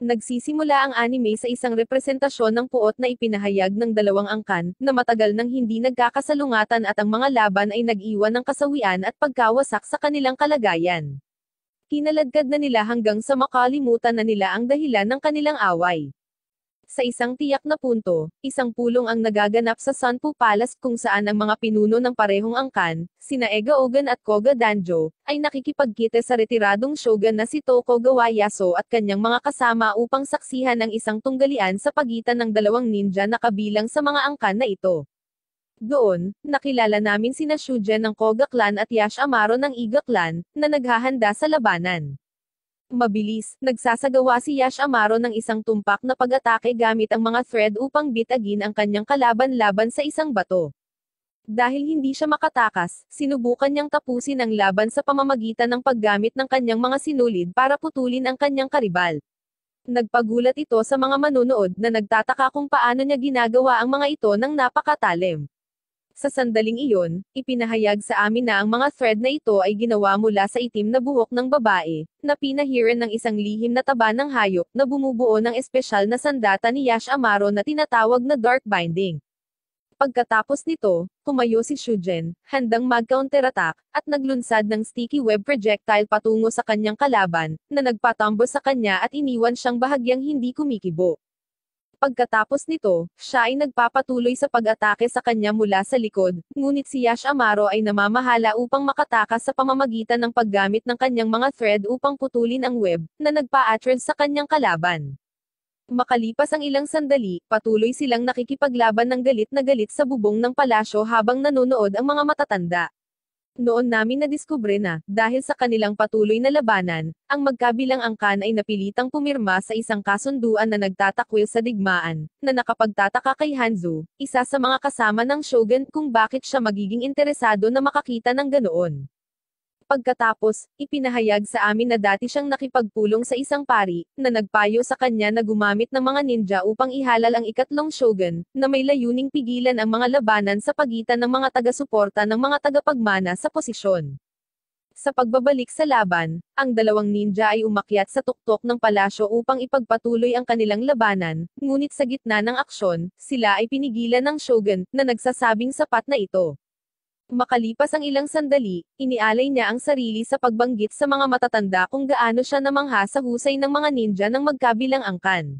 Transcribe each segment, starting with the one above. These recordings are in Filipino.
Nagsisimula ang anime sa isang representasyon ng puot na ipinahayag ng dalawang angkan, na matagal nang hindi nagkakasalungatan at ang mga laban ay nag-iwan ng kasawian at pagkawasak sa kanilang kalagayan. Kinaladkad na nila hanggang sa makalimutan na nila ang dahilan ng kanilang away. Sa isang tiyak na punto, isang pulong ang nagaganap sa Sunpu Palace kung saan ang mga pinuno ng parehong angkan, sina Ega Ogan at Koga Danjo, ay nakikipagkita sa retiradong shogun na si Tokugawa Ieyasu at kanyang mga kasama upang saksihan ang isang tunggalian sa pagitan ng dalawang ninja na kabilang sa mga angkan na ito. Doon, nakilala namin sina Shujen ng Koga Clan at Yash Amaro ng Iga Clan, na naghahanda sa labanan. Mabilis, nagsasagawa si Yash Amaro ng isang tumpak na pag-atake gamit ang mga thread upang bitagin ang kanyang kalaban laban sa isang bato. Dahil hindi siya makatakas, sinubukan niyang tapusin ang laban sa pamamagitan ng paggamit ng kanyang mga sinulid para putulin ang kanyang karibal. Nagpagulat ito sa mga manonood na nagtataka kung paano niya ginagawa ang mga ito ng napakatalim. Sa sandaling iyon, ipinahayag sa amin na ang mga thread na ito ay ginawa mula sa itim na buhok ng babae, na pinahiran ng isang lihim na taba ng hayop na bumubuo ng espesyal na sandata ni Yash Amaro na tinatawag na dark binding. Pagkatapos nito, tumayo si Shujen, handang mag-counterattack, at naglunsad ng sticky web projectile patungo sa kanyang kalaban, na nagpatambo sa kanya at iniwan siyang bahagyang hindi kumikibo. Pagkatapos nito, siya ay nagpapatuloy sa pag-atake sa kanya mula sa likod, ngunit si Yash Amaro ay namamahala upang makatakas sa pamamagitan ng paggamit ng kanyang mga thread upang putulin ang web, na nagpa-attrade sa kanyang kalaban. Makalipas ang ilang sandali, patuloy silang nakikipaglaban ng galit na galit sa bubong ng palasyo habang nanonood ang mga matatanda. Noon namin nadiskubre na, dahil sa kanilang patuloy na labanan, ang magkabilang angkan ay napilitang pumirma sa isang kasunduan na nagtatakwil sa digmaan, na nakapagtataka kay Hanzo, isa sa mga kasama ng shogun, kung bakit siya magiging interesado na makakita ng ganoon. Pagkatapos, ipinahayag sa amin na dati siyang nakipagpulong sa isang pari, na nagpayo sa kanya na gumamit ng mga ninja upang ihalal ang ikatlong shogun, na may layuning pigilan ang mga labanan sa pagitan ng mga taga-suporta ng mga tagapagmana sa posisyon. Sa pagbabalik sa laban, ang dalawang ninja ay umakyat sa tuktok ng palasyo upang ipagpatuloy ang kanilang labanan, ngunit sa gitna ng aksyon, sila ay pinigilan ng shogun, na nagsasabing sapat na ito. Makalipas ang ilang sandali, inialay niya ang sarili sa pagbanggit sa mga matatanda kung gaano siya namangha sa husay ng mga ninja ng magkabilang angkan.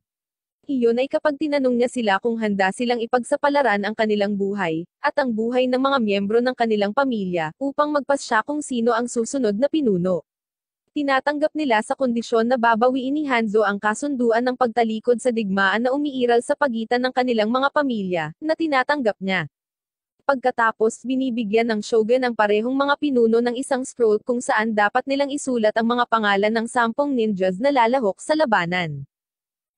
Iyon ay kapag tinanong niya sila kung handa silang ipagsapalaran ang kanilang buhay, at ang buhay ng mga miyembro ng kanilang pamilya, upang magpasya kung sino ang susunod na pinuno. Tinatanggap nila sa kondisyon na babawiin ni Hanzo ang kasunduan ng pagtalikod sa digmaan na umiiral sa pagitan ng kanilang mga pamilya, na tinatanggap niya. Pagkatapos, binibigyan ng shogun ang parehong mga pinuno ng isang scroll kung saan dapat nilang isulat ang mga pangalan ng 10 ninjas na lalahok sa labanan.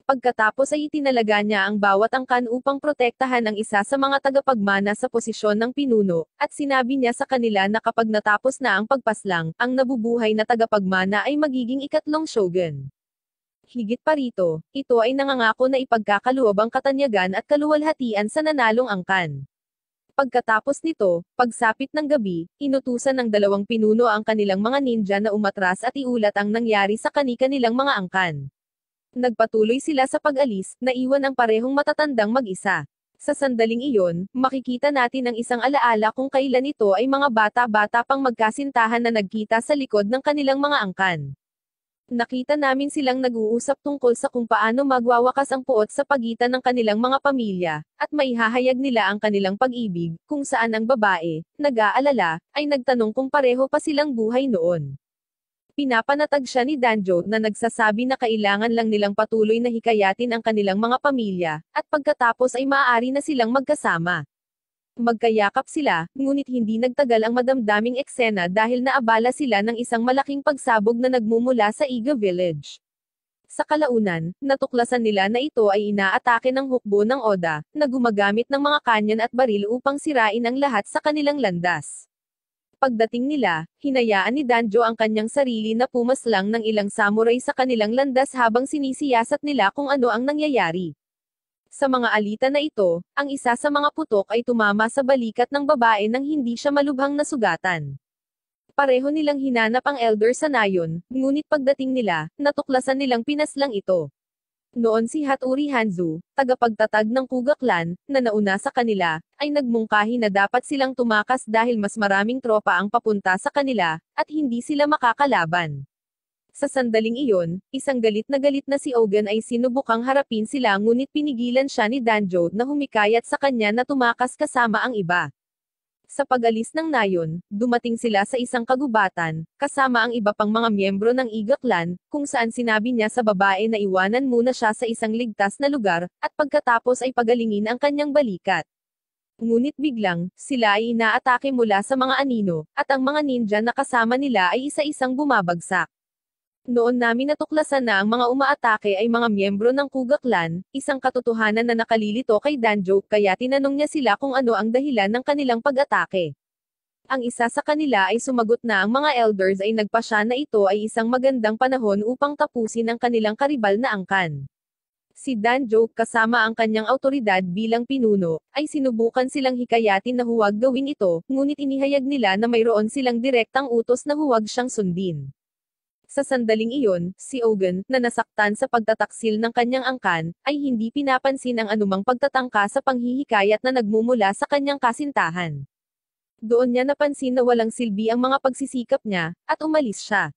Pagkatapos ay itinalaga niya ang bawat angkan upang protektahan ang isa sa mga tagapagmana sa posisyon ng pinuno, at sinabi niya sa kanila na kapag natapos na ang pagpaslang, ang nabubuhay na tagapagmana ay magiging ikatlong shogun. Higit pa rito, ito ay nangangako na ipagkakaluwab ang katanyagan at kaluwalhatian sa nanalong angkan. Pagkatapos nito, pagsapit ng gabi, inutusan ng dalawang pinuno ang kanilang mga ninja na umatras at iulat ang nangyari sa kani-kanilang mga angkan. Nagpatuloy sila sa pag-alis, naiwan ang parehong matatandang mag-isa. Sa sandaling iyon, makikita natin ang isang alaala kung kailan ito ay mga bata-bata pang magkasintahan na nagkita sa likod ng kanilang mga angkan. Nakita namin silang nag-uusap tungkol sa kung paano magwawakas ang puot sa pagitan ng kanilang mga pamilya, at maihahayag nila ang kanilang pag-ibig, kung saan ang babae, nag-aalala, ay nagtanong kung pareho pa silang buhay noon. Pinapanatag siya ni Danjo na nagsasabi na kailangan lang nilang patuloy na hikayatin ang kanilang mga pamilya, at pagkatapos ay maaari na silang magkasama. Magkayakap sila, ngunit hindi nagtagal ang madamdaming eksena dahil naabala sila ng isang malaking pagsabog na nagmumula sa Iga Village. Sa kalaunan, natuklasan nila na ito ay inaatake ng hukbo ng Oda, na gumagamit ng mga kanyan at baril upang sirain ang lahat sa kanilang landas. Pagdating nila, hinayaan ni Danjo ang kanyang sarili na pumaslang ng ilang samurai sa kanilang landas habang sinisiyasat nila kung ano ang nangyayari. Sa mga alita na ito, ang isa sa mga putok ay tumama sa balikat ng babae nang hindi siya malubhang nasugatan. Pareho nilang hinanap ang elder sa nayon, ngunit pagdating nila, natuklasan nilang pinaslang ito. Noon si Hattori Hanzo, tagapagtatag ng Kuga Clan, na nauna sa kanila, ay nagmungkahi na dapat silang tumakas dahil mas maraming tropa ang papunta sa kanila, at hindi sila makakalaban. Sa sandaling iyon, isang galit na si Ogen ay sinubukang harapin sila ngunit pinigilan siya ni Danjo na humikayat sa kanya na tumakas kasama ang iba. Sa pag-alis ng nayon, dumating sila sa isang kagubatan, kasama ang iba pang mga miyembro ng Iga Clan, kung saan sinabi niya sa babae na iwanan muna siya sa isang ligtas na lugar, at pagkatapos ay pagalingin ang kanyang balikat. Ngunit biglang, sila ay inaatake mula sa mga anino, at ang mga ninja na kasama nila ay isa-isang bumabagsak. Noon namin natuklasan na ang mga umaatake ay mga miyembro ng Kuga Clan, isang katotohanan na nakalilito kay Danjo, kaya tinanong niya sila kung ano ang dahilan ng kanilang pag-atake. Ang isa sa kanila ay sumagot na ang mga elders ay nagpasya na ito ay isang magandang panahon upang tapusin ang kanilang karibal na angkan. Si Danjo, kasama ang kanyang autoridad bilang pinuno, ay sinubukan silang hikayatin na huwag gawin ito, ngunit inihayag nila na mayroon silang direktang utos na huwag siyang sundin. Sa sandaling iyon, si Ogen, na nasaktan sa pagtataksil ng kanyang angkan, ay hindi pinapansin ang anumang pagtatangka sa panghihikayat na nagmumula sa kanyang kasintahan. Doon niya napansin na walang silbi ang mga pagsisikap niya, at umalis siya.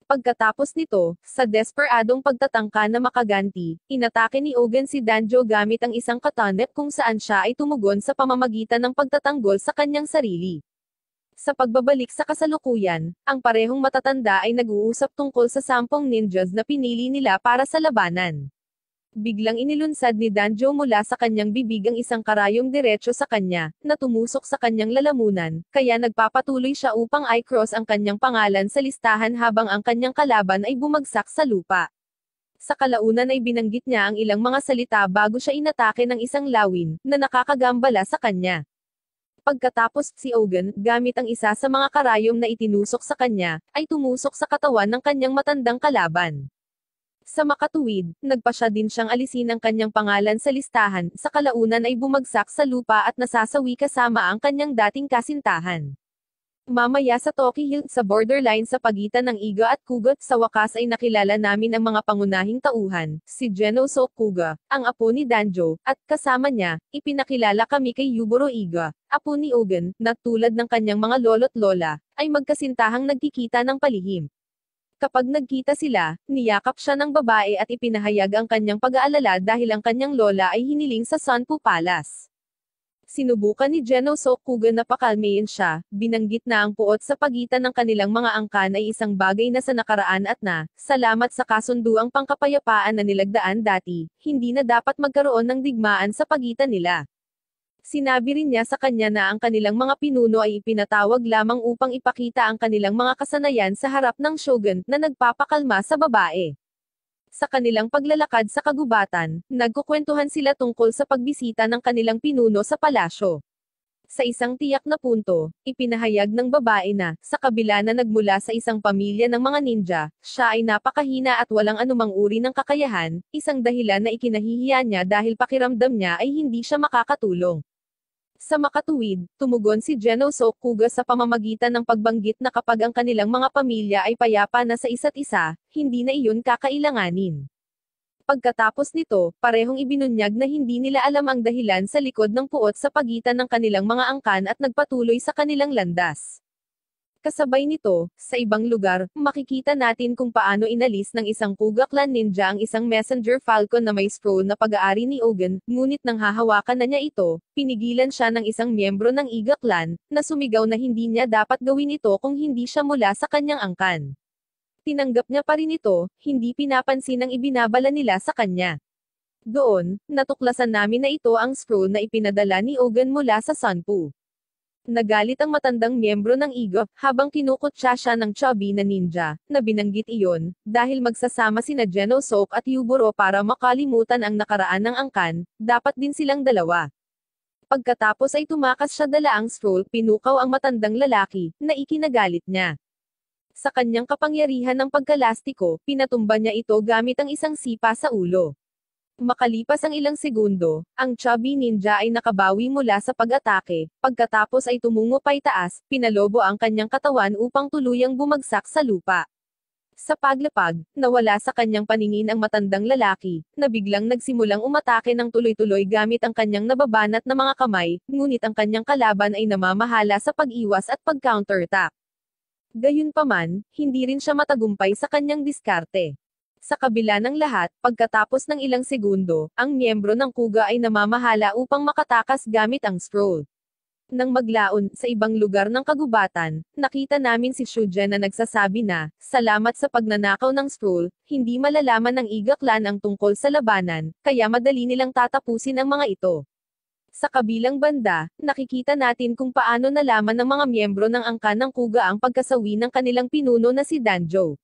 Pagkatapos nito, sa desperadong pagtatangka na makaganti, inatake ni Ogen si Danjo gamit ang isang katana kung saan siya ay tumugon sa pamamagitan ng pagtatanggol sa kanyang sarili. Sa pagbabalik sa kasalukuyan, ang parehong matatanda ay nag-uusap tungkol sa 10 ninjas na pinili nila para sa labanan. Biglang inilunsad ni Danjo mula sa kanyang bibig ang isang karayong diretso sa kanya, na tumusok sa kanyang lalamunan, kaya nagpapatuloy siya upang i-cross ang kanyang pangalan sa listahan habang ang kanyang kalaban ay bumagsak sa lupa. Sa kalaunan ay binanggit niya ang ilang mga salita bago siya inatake ng isang lawin, na nakakagambala sa kanya. Pagkatapos, si Ogen, gamit ang isa sa mga karayom na itinusok sa kanya, ay tumusok sa katawan ng kanyang matandang kalaban. Sa makatuwid, nagpasya din siyang alisin ang kanyang pangalan sa listahan, sa kalaunan ay bumagsak sa lupa at nasasawi kasama ang kanyang dating kasintahan. Mamaya sa Toki Hill, sa borderline sa pagitan ng Iga at Kuga, sa wakas ay nakilala namin ang mga pangunahing tauhan, si Genoso Kuga, ang apo ni Danjo, at kasama niya, ipinakilala kami kay Yuburo Iga, apo ni Ogen, na tulad ng kanyang mga lolo't lola, ay magkasintahang nagkikita ng palihim. Kapag nagkita sila, niyakap siya ng babae at ipinahayag ang kanyang pag-aalala dahil ang kanyang lola ay hiniling sa Sunpu Palace. Sinubukan ni Genoso Kuga na pakalmayin siya, binanggit na ang puot sa pagitan ng kanilang mga angkan ay isang bagay na sa nakaraan at na, salamat sa kasunduang pangkapayapaan na nilagdaan dati, hindi na dapat magkaroon ng digmaan sa pagitan nila. Sinabi rin niya sa kanya na ang kanilang mga pinuno ay ipinatawag lamang upang ipakita ang kanilang mga kasanayan sa harap ng shogun, na nagpapakalma sa babae. Sa kanilang paglalakad sa kagubatan, nagkukwentuhan sila tungkol sa pagbisita ng kanilang pinuno sa palasyo. Sa isang tiyak na punto, ipinahayag ng babae na, sa kabila na nagmula sa isang pamilya ng mga ninja, siya ay napakahina at walang anumang uri ng kakayahan, isang dahilan na ikinahihiya niya dahil pakiramdam niya ay hindi siya makakatulong. Sa makatuwid, tumugon si Genoso Kuga sa pamamagitan ng pagbanggit na kapag ang kanilang mga pamilya ay payapa na sa isa't isa, hindi na iyon kakailanganin. Pagkatapos nito, parehong ibinunyag na hindi nila alam ang dahilan sa likod ng puot sa pagitan ng kanilang mga angkan at nagpatuloy sa kanilang landas. Kasabay nito, sa ibang lugar, makikita natin kung paano inalis ng isang Kuga Clan ninja ang isang messenger falcon na may scroll na pag-aari ni Ogen, ngunit nang hahawakan na niya ito, pinigilan siya ng isang miyembro ng Iga Clan, na sumigaw na hindi niya dapat gawin ito kung hindi siya mula sa kanyang angkan. Tinanggap niya pa rin ito, hindi pinapansin ang ibinabala nila sa kanya. Doon, natuklasan namin na ito ang scroll na ipinadala ni Ogen mula sa Sunpu. Nagalit ang matandang miyembro ng Iga, habang kinukutsa siya ng chubby na ninja, na binanggit iyon, dahil magsasama sina Genoso at Yuburo para makalimutan ang nakaraan ng angkan, dapat din silang dalawa. Pagkatapos ay tumakas siya dala ang scroll, pinukaw ang matandang lalaki, na ikinagalit niya. Sa kanyang kapangyarihan ng pagkalastiko, pinatumba niya ito gamit ang isang sipa sa ulo. Makalipas ang ilang segundo, ang chubby ninja ay nakabawi mula sa pag-atake, pagkatapos ay tumungo pa'y taas, pinalobo ang kanyang katawan upang tuluyang bumagsak sa lupa. Sa paglapag, nawala sa kanyang paningin ang matandang lalaki, na biglang nagsimulang umatake ng tuloy-tuloy gamit ang kanyang nababanat na mga kamay, ngunit ang kanyang kalaban ay namamahala sa pag-iwas at pag-counterattack. Gayunpaman, hindi rin siya matagumpay sa kanyang diskarte. Sa kabila ng lahat, pagkatapos ng ilang segundo, ang miyembro ng kuga ay namamahala upang makatakas gamit ang scroll. Nang maglaon sa ibang lugar ng kagubatan, nakita namin si Shuja na nagsasabi na, "Salamat sa pagnanakaw ng scroll, hindi malalaman ng Iga clan ang tungkol sa labanan, kaya madali nilang tatapusin ang mga ito." Sa kabilang banda, nakikita natin kung paano nalaman ng mga miyembro ng angkan ng kuga ang pagkasawi ng kanilang pinuno na si Danjo.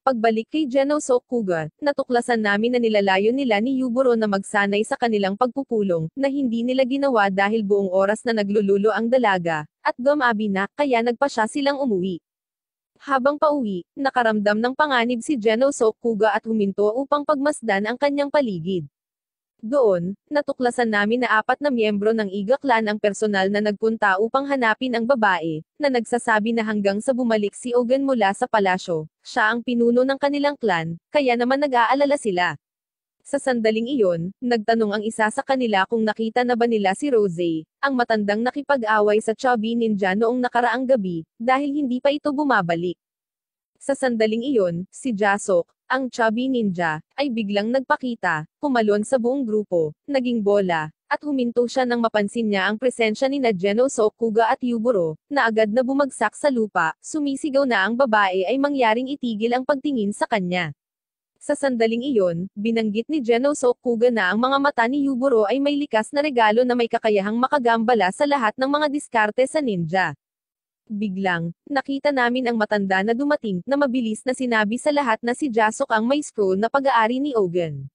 Pagbalik kay Genosok Kuga, natuklasan namin na nilalayo nila ni Yuburo na magsanay sa kanilang pagpupulong, na hindi nila ginawa dahil buong oras na naglululo ang dalaga, at gumabi na, kaya nagpasya silang umuwi. Habang pauwi, nakaramdam ng panganib si Genosok Kuga at huminto upang pagmasdan ang kanyang paligid. Doon, natuklasan namin na 4 na miyembro ng Iga clan ang personal na nagpunta upang hanapin ang babae, na nagsasabi na hanggang sa bumalik si Ogen mula sa palasyo, siya ang pinuno ng kanilang clan, kaya naman nag-aalala sila. Sa sandaling iyon, nagtanong ang isa sa kanila kung nakita na ba nila si Rose, ang matandang nakipag-away sa Chubby Ninja noong nakaraang gabi, dahil hindi pa ito bumabalik. Sa sandaling iyon, si Jasok, ang Chubby Ninja, ay biglang nagpakita, kumalon sa buong grupo, naging bola, at huminto siya nang mapansin niya ang presensya ni Genosok Kuga at Yuburo, na agad na bumagsak sa lupa, sumisigaw na ang babae ay mangyaring itigil ang pagtingin sa kanya. Sa sandaling iyon, binanggit ni Genosok Kuga na ang mga mata ni Yuburo ay may likas na regalo na may kakayahang makagambala sa lahat ng mga diskarte sa ninja. Biglang, nakita namin ang matanda na dumating, na mabilis na sinabi sa lahat na si Jasok ang may scroll na pag-aari ni Ogen.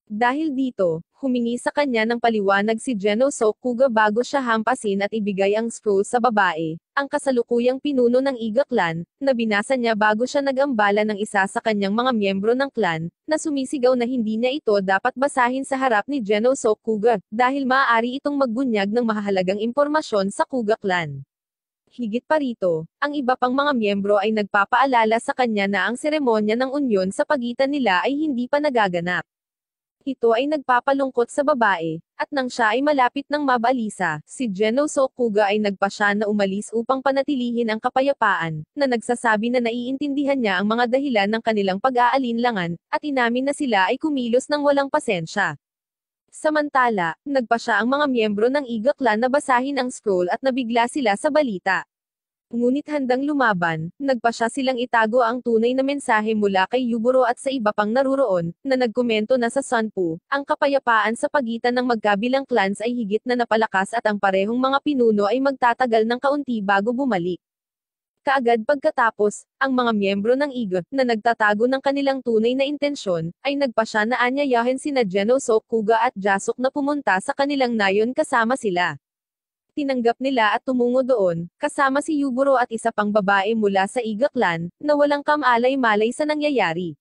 Dahil dito, humingi sa kanya ng paliwanag si Genosok Kuga bago siya hampasin at ibigay ang scroll sa babae, ang kasalukuyang pinuno ng Iga clan, na binasa niya bago siya nagambala ng isa sa kanyang mga miyembro ng clan, na sumisigaw na hindi niya ito dapat basahin sa harap ni Genosok Kuga, dahil maaari itong magbunyag ng mahalagang impormasyon sa Kuga clan. Higit pa rito, ang iba pang mga miyembro ay nagpapaalala sa kanya na ang seremonya ng unyon sa pagitan nila ay hindi pa nagaganap. Ito ay nagpapalungkot sa babae, at nang siya ay malapit ng mabalisa, si Genosok Kuga ay nagpasya na umalis upang panatilihin ang kapayapaan, na nagsasabi na naiintindihan niya ang mga dahilan ng kanilang pag-aalinlangan, at inamin na sila ay kumilos ng walang pasensya. Samantala, nagpasya ang mga miyembro ng Iga clan na basahin ang scroll at nabigla sila sa balita. Ngunit handang lumaban, nagpasya silang itago ang tunay na mensahe mula kay Yuburo at sa iba pang naruroon, na nagkomento na sa Sunpu, ang kapayapaan sa pagitan ng magkabilang clans ay higit na napalakas at ang parehong mga pinuno ay magtatagal ng kaunti bago bumalik. Kaagad pagkatapos, ang mga miyembro ng Iga, na nagtatago ng kanilang tunay na intensyon, ay nagpasya na anyayahin sina Genosok Kuga at Jasok na pumunta sa kanilang nayon kasama sila. Tinanggap nila at tumungo doon, kasama si Yuburo at isa pang babae mula sa Iga clan, na walang kamalay-malay sa nangyayari.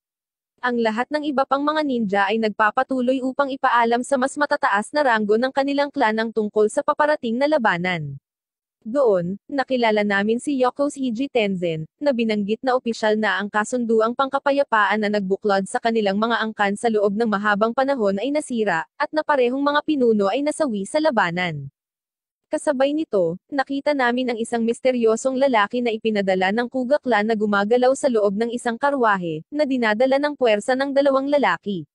Ang lahat ng iba pang mga ninja ay nagpapatuloy upang ipaalam sa mas matataas na ranggo ng kanilang clan ang tungkol sa paparating na labanan. Doon, nakilala namin si Yokosuhiji Tenzen, na binanggit na opisyal na ang kasunduang pangkapayapaan na nagbuklod sa kanilang mga angkan sa loob ng mahabang panahon ay nasira, at na parehong mga pinuno ay nasawi sa labanan. Kasabay nito, nakita namin ang isang misteryosong lalaki na ipinadala ng Kuga clan na gumagalaw sa loob ng isang karwahe, na dinadala ng puwersa ng 2 lalaki.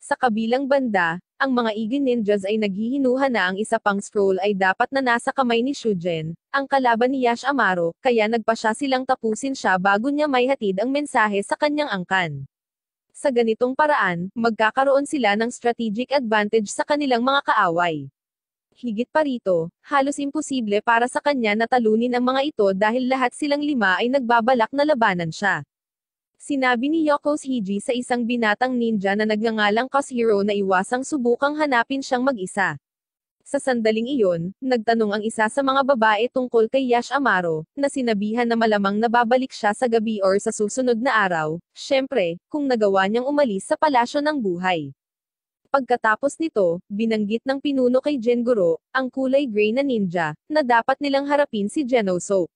Sa kabilang banda, ang mga Iga ninjas ay naghihinuha na ang isa pang scroll ay dapat na nasa kamay ni Shujen, ang kalaban ni Yash Amaro, kaya nagpasya silang tapusin siya bago niya maihatid ang mensahe sa kanyang angkan. Sa ganitong paraan, magkakaroon sila ng strategic advantage sa kanilang mga kaaway. Higit pa rito, halos imposible para sa kanya na talunin ang mga ito dahil lahat silang 5 ay nagbabalak na labanan siya. Sinabi ni Yokosuhiji sa isang binatang ninja na nagngangalang Kazuhiro na iwasang subukang hanapin siyang mag-isa. Sa sandaling iyon, nagtanong ang isa sa mga babae tungkol kay Yash Amaro, na sinabihan na malamang nababalik siya sa gabi or sa susunod na araw, syempre, kung nagawa niyang umalis sa palasyo ng buhay. Pagkatapos nito, binanggit ng pinuno kay Jengoro, ang kulay gray na ninja, na dapat nilang harapin si Genosok.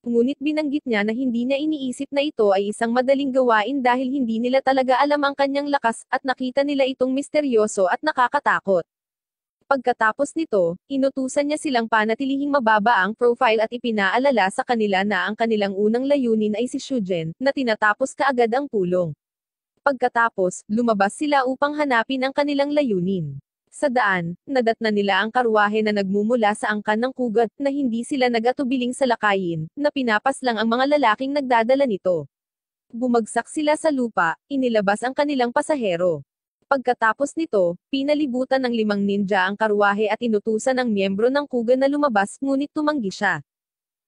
Ngunit binanggit niya na hindi niya iniisip na ito ay isang madaling gawain dahil hindi nila talaga alam ang kanyang lakas, at nakita nila itong misteryoso at nakakatakot. Pagkatapos nito, inutusan niya silang panatilihing mababa ang profile at ipinaalala sa kanila na ang kanilang unang layunin ay si Shujin, na tinatapos kaagad ang pulong. Pagkatapos, lumabas sila upang hanapin ang kanilang layunin. Sa daan, nadatnan nila ang karwahe na nagmumula sa angkan ng kugat, na hindi sila nag-atubiling salakayin, na pinapas lang ang mga lalaking nagdadala nito. Bumagsak sila sa lupa, inilabas ang kanilang pasahero. Pagkatapos nito, pinalibutan ng 5 ninja ang karwahe at inutusan ang miyembro ng kuga na lumabas, ngunit tumanggi siya.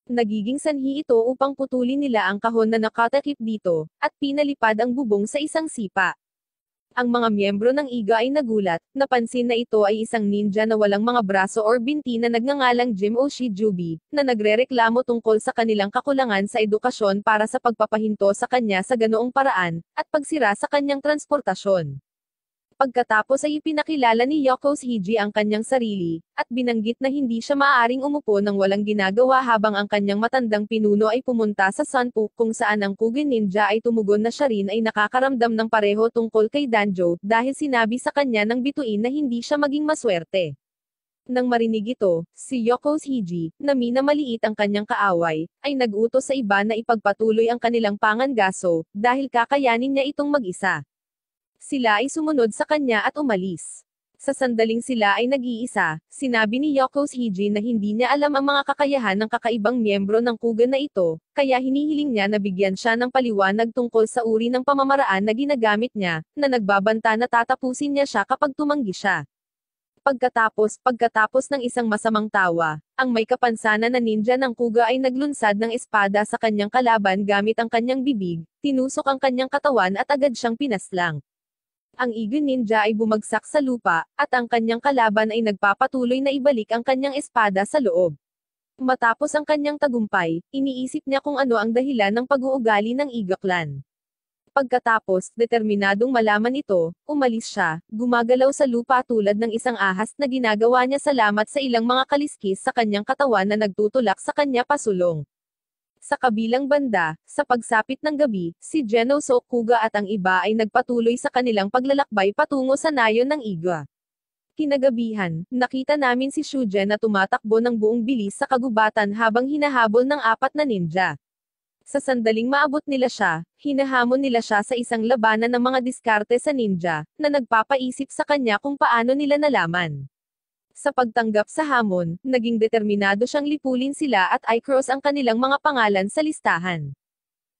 Nagiging sanhi ito upang putulin nila ang kahon na nakatakip dito, at pinalipad ang bubong sa isang sipa. Ang mga miyembro ng Iga ay nagulat, napansin na ito ay isang ninja na walang mga braso or binti na nagngangalang Jim Oshijubi, na nagrereklamo tungkol sa kanilang kakulangan sa edukasyon para sa pagpapahinto sa kanya sa ganoong paraan, at pagsira sa kanyang transportasyon. Pagkatapos ay ipinakilala ni Yokos Hiji ang kanyang sarili, at binanggit na hindi siya maaaring umupo nang walang ginagawa habang ang kanyang matandang pinuno ay pumunta sa Sunpo, kung saan ang Kuga Ninja ay tumugon na siya rin ay nakakaramdam ng pareho tungkol kay Danjo, dahil sinabi sa kanya ng bituin na hindi siya maging maswerte. Nang marinig ito, si Yokos Hiji, na minamaliit ang kanyang kaaway, ay nag-utos sa iba na ipagpatuloy ang kanilang pangangaso, dahil kakayanin niya itong mag-isa. Sila ay sumunod sa kanya at umalis. Sa sandaling sila ay nag-iisa, sinabi ni Yokos Hiji na hindi niya alam ang mga kakayahan ng kakaibang miyembro ng kuga na ito, kaya hinihiling niya na bigyan siya ng paliwanag tungkol sa uri ng pamamaraan na ginagamit niya, na nagbabanta na tatapusin niya siya kapag tumanggi siya. Pagkatapos ng isang masamang tawa, ang may kapansanan na ninja ng kuga ay naglunsad ng espada sa kanyang kalaban gamit ang kanyang bibig, tinusok ang kanyang katawan at agad siyang pinaslang. Ang Iga Ninja ay bumagsak sa lupa, at ang kanyang kalaban ay nagpapatuloy na ibalik ang kanyang espada sa loob. Matapos ang kanyang tagumpay, iniisip niya kung ano ang dahilan ng pag-uugali ng Iga clan. Pagkatapos, determinadong malaman ito, umalis siya, gumagalaw sa lupa tulad ng isang ahas na ginagawa niya salamat sa ilang mga kaliskis sa kanyang katawan na nagtutulak sa kanya pasulong. Sa kabilang banda, sa pagsapit ng gabi, si Geno Sokuga at ang iba ay nagpatuloy sa kanilang paglalakbay patungo sa nayon ng Iga. Kinagabihan, nakita namin si Shujin na tumatakbo ng buong bilis sa kagubatan habang hinahabol ng 4 na ninja. Sa sandaling maabot nila siya, hinahamon nila siya sa isang labanan ng mga diskarte sa ninja, na nagpapaisip sa kanya kung paano nila nalaman. Sa pagtanggap sa hamon, naging determinado siyang lipulin sila at i-cross ang kanilang mga pangalan sa listahan.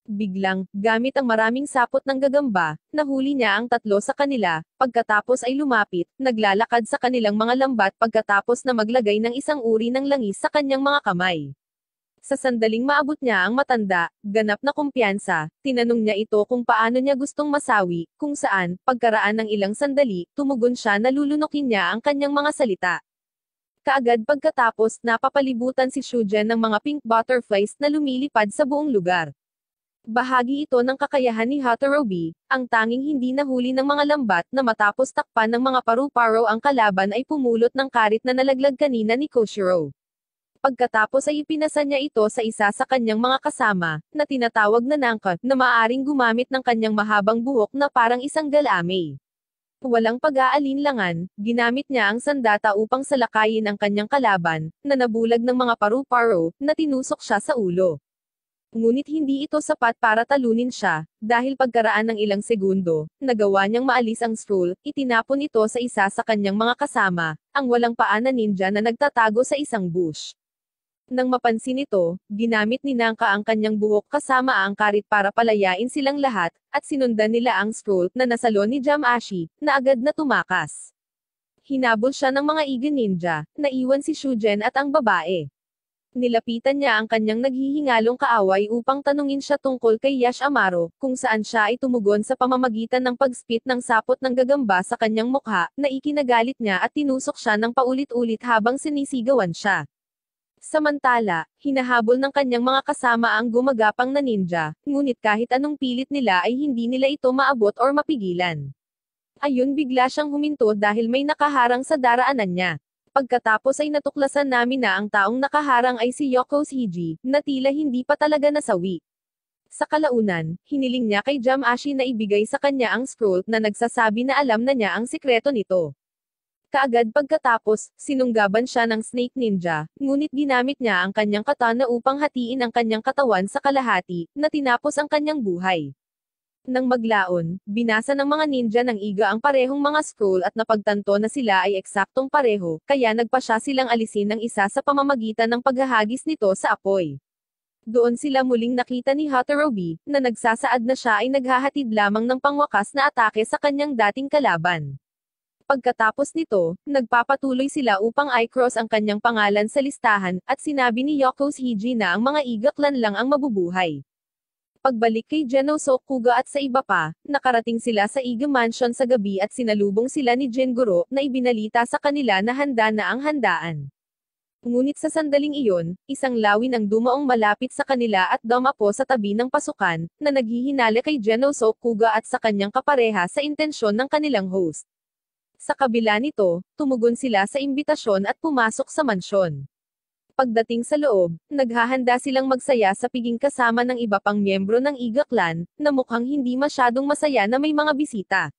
Biglang, gamit ang maraming sapot ng gagamba, nahuli niya ang 3 sa kanila, pagkatapos ay lumapit, naglalakad sa kanilang mga lambat pagkatapos na maglagay ng isang uri ng langis sa kanyang mga kamay. Sa sandaling maabot niya ang matanda, ganap na kumpiyansa, tinanong niya ito kung paano niya gustong masawi, kung saan, pagkaraan ng ilang sandali, tumugon siya na lulunukin niya ang kanyang mga salita. Kaagad pagkatapos, napapalibutan si Shujin ng mga pink butterflies na lumilipad sa buong lugar. Bahagi ito ng kakayahan ni Hatonobi, ang tanging hindi nahuli ng mga lambat na matapos takpan ng mga paru-paro ang kalaban ay pumulot ng karit na nalaglag kanina ni Koshiro. Pagkatapos ay ipinasa niya ito sa isa sa kanyang mga kasama, na tinatawag na Nangka, na maaaring gumamit ng kanyang mahabang buhok na parang isang galame. Walang pag-aalinlangan, ginamit niya ang sandata upang salakayin ang kanyang kalaban, na nabulag ng mga paru-paro, na tinusok siya sa ulo. Ngunit hindi ito sapat para talunin siya, dahil pagkaraan ng ilang segundo, nagawa niyang maalis ang scroll, itinapon ito sa isa sa kanyang mga kasama, ang walang paa na ninja na nagtatago sa isang bush. Nang mapansin ito, ginamit ni Nangka ang kanyang buhok kasama ang karit para palayain silang lahat, at sinundan nila ang scroll na nasalo ni Jamashi, na agad na tumakas. Hinabol siya ng mga Iga Ninja, naiwan si Shujin at ang babae. Nilapitan niya ang kanyang naghihingalong kaaway upang tanungin siya tungkol kay Yash Amaro, kung saan siya ay tumugon sa pamamagitan ng pagspit ng sapot ng gagamba sa kanyang mukha, na ikinagalit niya at tinusok siya ng paulit-ulit habang sinisigawan siya. Samantala, hinahabol ng kanyang mga kasama ang gumagapang na ninja, ngunit kahit anong pilit nila ay hindi nila ito maabot or mapigilan. Ayun bigla siyang huminto dahil may nakaharang sa daraanan niya. Pagkatapos ay natuklasan namin na ang taong nakaharang ay si Yoko Shiji, na tila hindi pa talaga nasawi. Sa kalaunan, hiniling niya kay Jamashi na ibigay sa kanya ang scroll na nagsasabi na alam na niya ang sikreto nito. Kaagad pagkatapos, sinunggaban siya ng Snake Ninja, ngunit ginamit niya ang kanyang katana upang hatiin ang kanyang katawan sa kalahati, na tinapos ang kanyang buhay. Nang maglaon, binasa ng mga ninja ng Iga ang parehong mga scroll at napagtanto na sila ay eksaktong pareho, kaya nagpasya silang alisin ng isa sa pamamagitan ng paghahagis nito sa apoy. Doon sila muling nakita ni Hotorobi, na nagsasaad na siya ay naghahatid lamang ng pangwakas na atake sa kanyang dating kalaban. Pagkatapos nito, nagpapatuloy sila upang i-cross ang kanyang pangalan sa listahan, at sinabi ni Yoko Shiji na ang mga Iga clan lang ang mabubuhay. Pagbalik kay Geno Sokuga at sa iba pa, nakarating sila sa Iga Mansion sa gabi at sinalubong sila ni Jingoro, na ibinalita sa kanila na handa na ang handaan. Ngunit sa sandaling iyon, isang lawin ang dumaong malapit sa kanila at dumapo sa tabi ng pasukan, na naghihinala kay Geno Sokuga at sa kanyang kapareha sa intensyon ng kanilang host. Sa kabila nito, tumugon sila sa imbitasyon at pumasok sa mansyon. Pagdating sa loob, naghahanda silang magsaya sa piging kasama ng iba pang miyembro ng Iga clan, na mukhang hindi masyadong masaya na may mga bisita.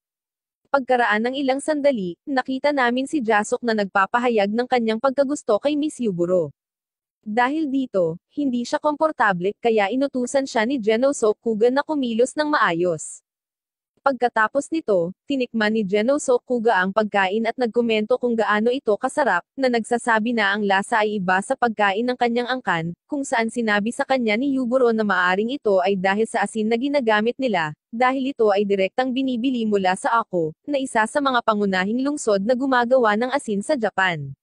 Pagkaraan ng ilang sandali, nakita namin si Jasok na nagpapahayag ng kanyang pagkagusto kay Miss Yuburo. Dahil dito, hindi siya komportable, kaya inutusan siya ni Geno Sokuga na kumilos ng maayos. Pagkatapos nito, tinikman ni Geno Sokuga ang pagkain at nagkomento kung gaano ito kasarap, na nagsasabi na ang lasa ay iba sa pagkain ng kanyang angkan, kung saan sinabi sa kanya ni Yuburo na maaring ito ay dahil sa asin na ginagamit nila, dahil ito ay direktang binibili mula sa Ako, na isa sa mga pangunahing lungsod na gumagawa ng asin sa Japan.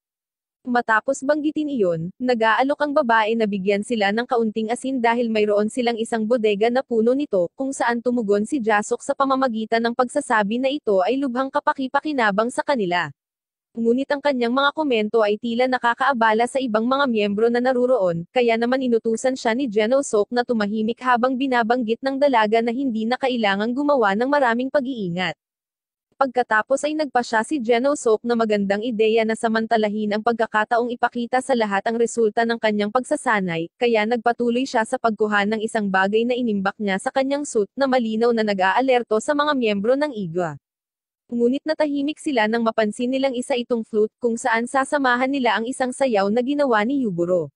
Matapos banggitin iyon, nag-aalok ang babae na bigyan sila ng kaunting asin dahil mayroon silang isang bodega na puno nito, kung saan tumugon si Jasok sa pamamagitan ng pagsasabi na ito ay lubhang kapaki-pakinabang sa kanila. Ngunit ang kanyang mga komento ay tila nakakaabala sa ibang mga miyembro na naruroon, kaya naman inutusan siya ni Geno Sok na tumahimik habang binabanggit ng dalaga na hindi na kailangang gumawa ng maraming pag-iingat. Pagkatapos ay nagpasya si Geno Sok na magandang ideya na samantalahin ang pagkakataong ipakita sa lahat ang resulta ng kanyang pagsasanay, kaya nagpatuloy siya sa pagkuha ng isang bagay na inimbak niya sa kanyang suit na malinaw na nag-aalerto sa mga miyembro ng Iga. Ngunit natahimik sila nang mapansin nilang isa itong flute kung saan sasamahan nila ang isang sayaw na ginawa ni Yuburo.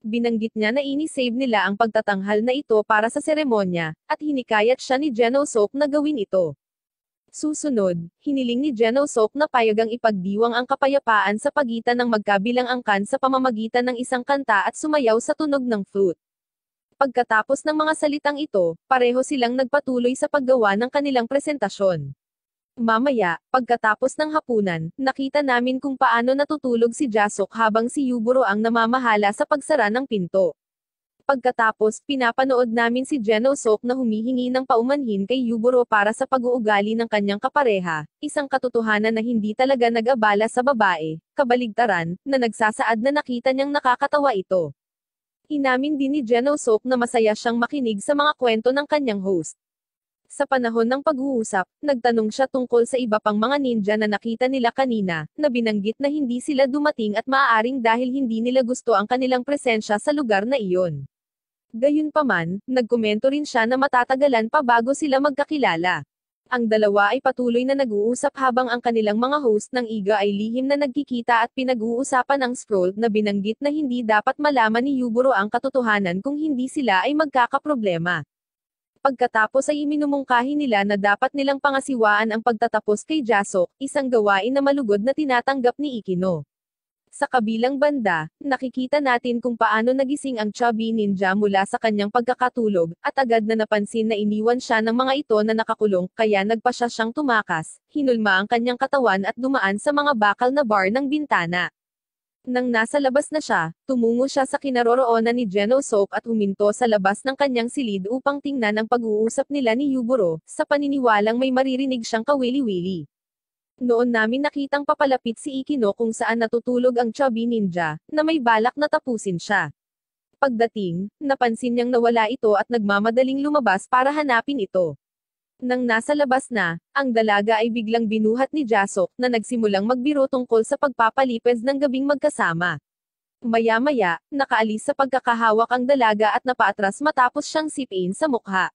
Binanggit niya na ini-save nila ang pagtatanghal na ito para sa seremonya, at hinikayat siya ni Geno Sok na gawin ito. Susunod, hiniling ni Geno Sok na payagang ipagdiwang ang kapayapaan sa pagitan ng magkabilang angkan sa pamamagitan ng isang kanta at sumayaw sa tunog ng flute. Pagkatapos ng mga salitang ito, pareho silang nagpatuloy sa paggawa ng kanilang presentasyon. Mamaya, pagkatapos ng hapunan, nakita namin kung paano natutulog si Jasok habang si Yuburo ang namamahala sa pagsara ng pinto. Pagkatapos, pinapanood namin si Geno Sok na humihingi ng paumanhin kay Yuburo para sa pag-uugali ng kanyang kapareha, isang katotohanan na hindi talaga nag-abala sa babae, kabaligtaran, na nagsasaad na nakita niyang nakakatawa ito. Inamin din ni Geno Sok na masaya siyang makinig sa mga kwento ng kanyang host. Sa panahon ng pag-uusap, nagtanong siya tungkol sa iba pang mga ninja na nakita nila kanina, na binanggit na hindi sila dumating at maaaring dahil hindi nila gusto ang kanilang presensya sa lugar na iyon. Gayunpaman, nagkomento rin siya na matatagalan pa bago sila magkakilala. Ang dalawa ay patuloy na nag-uusap habang ang kanilang mga host ng Iga ay lihim na nagkikita at pinag-uusapan ang scroll na binanggit na hindi dapat malaman ni Yuburo ang katotohanan kung hindi sila ay magkakaproblema. Pagkatapos ay iminumungkahi nila na dapat nilang pangasiwaan ang pagtatapos kay Jasok, isang gawain na malugod na tinatanggap ni Ikino. Sa kabilang banda, nakikita natin kung paano nagising ang chubby ninja mula sa kanyang pagkakatulog, at agad na napansin na iniwan siya ng mga ito na nakakulong, kaya nagpa siya siyang tumakas, hinulma ang kanyang katawan at dumaan sa mga bakal na bar ng bintana. Nang nasa labas na siya, tumungo siya sa kinaroroonan ni Geno Sok at huminto sa labas ng kanyang silid upang tingnan ang pag-uusap nila ni Yuburo, sa paniniwalang may maririnig siyang kawili-wili. Noon namin nakitang papalapit si Ikino kung saan natutulog ang chubby ninja, na may balak na tapusin siya. Pagdating, napansin niyang nawala ito at nagmamadaling lumabas para hanapin ito. Nang nasa labas na, ang dalaga ay biglang binuhat ni Jasok, na nagsimulang magbiro tungkol sa pagpapalipez ng gabing magkasama. Maya-maya, nakaalis sa pagkakahawak ang dalaga at napaatras matapos siyang sipin sa mukha.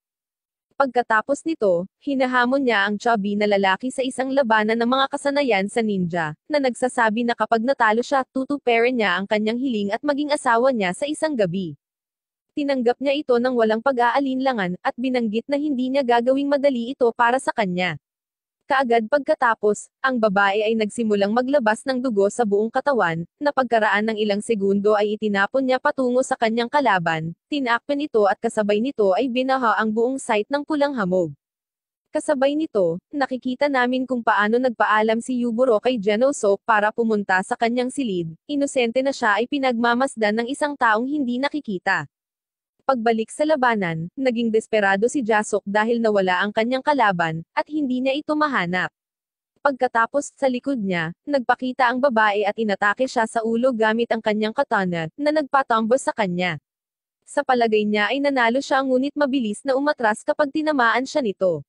Pagkatapos nito, hinahamon niya ang chubby na lalaki sa isang labanan ng mga kasanayan sa ninja, na nagsasabi na kapag natalo siya, tutuparin niya ang kanyang hiling at maging asawa niya sa isang gabi. Tinanggap niya ito ng walang pag-aalinlangan, at binanggit na hindi niya gagawing madali ito para sa kanya. Kaagad pagkatapos, ang babae ay nagsimulang maglabas ng dugo sa buong katawan, na pagkaraan ng ilang segundo ay itinapon niya patungo sa kanyang kalaban, tinakpan ito at kasabay nito ay binaha ang buong site ng pulang hamog. Kasabay nito, nakikita namin kung paano nagpaalam si Yuburo kay Genosok para pumunta sa kanyang silid, inosente na siya ay pinagmamasdan ng isang taong hindi nakikita. Pagbalik sa labanan, naging desperado si Jasok dahil nawala ang kanyang kalaban, at hindi niya ito mahanap. Pagkatapos, sa likod niya, nagpakita ang babae at inatake siya sa ulo gamit ang kanyang katana, na nagpatambos sa kanya. Sa palagay niya ay nanalo siya ngunit mabilis na umatras kapag tinamaan siya nito.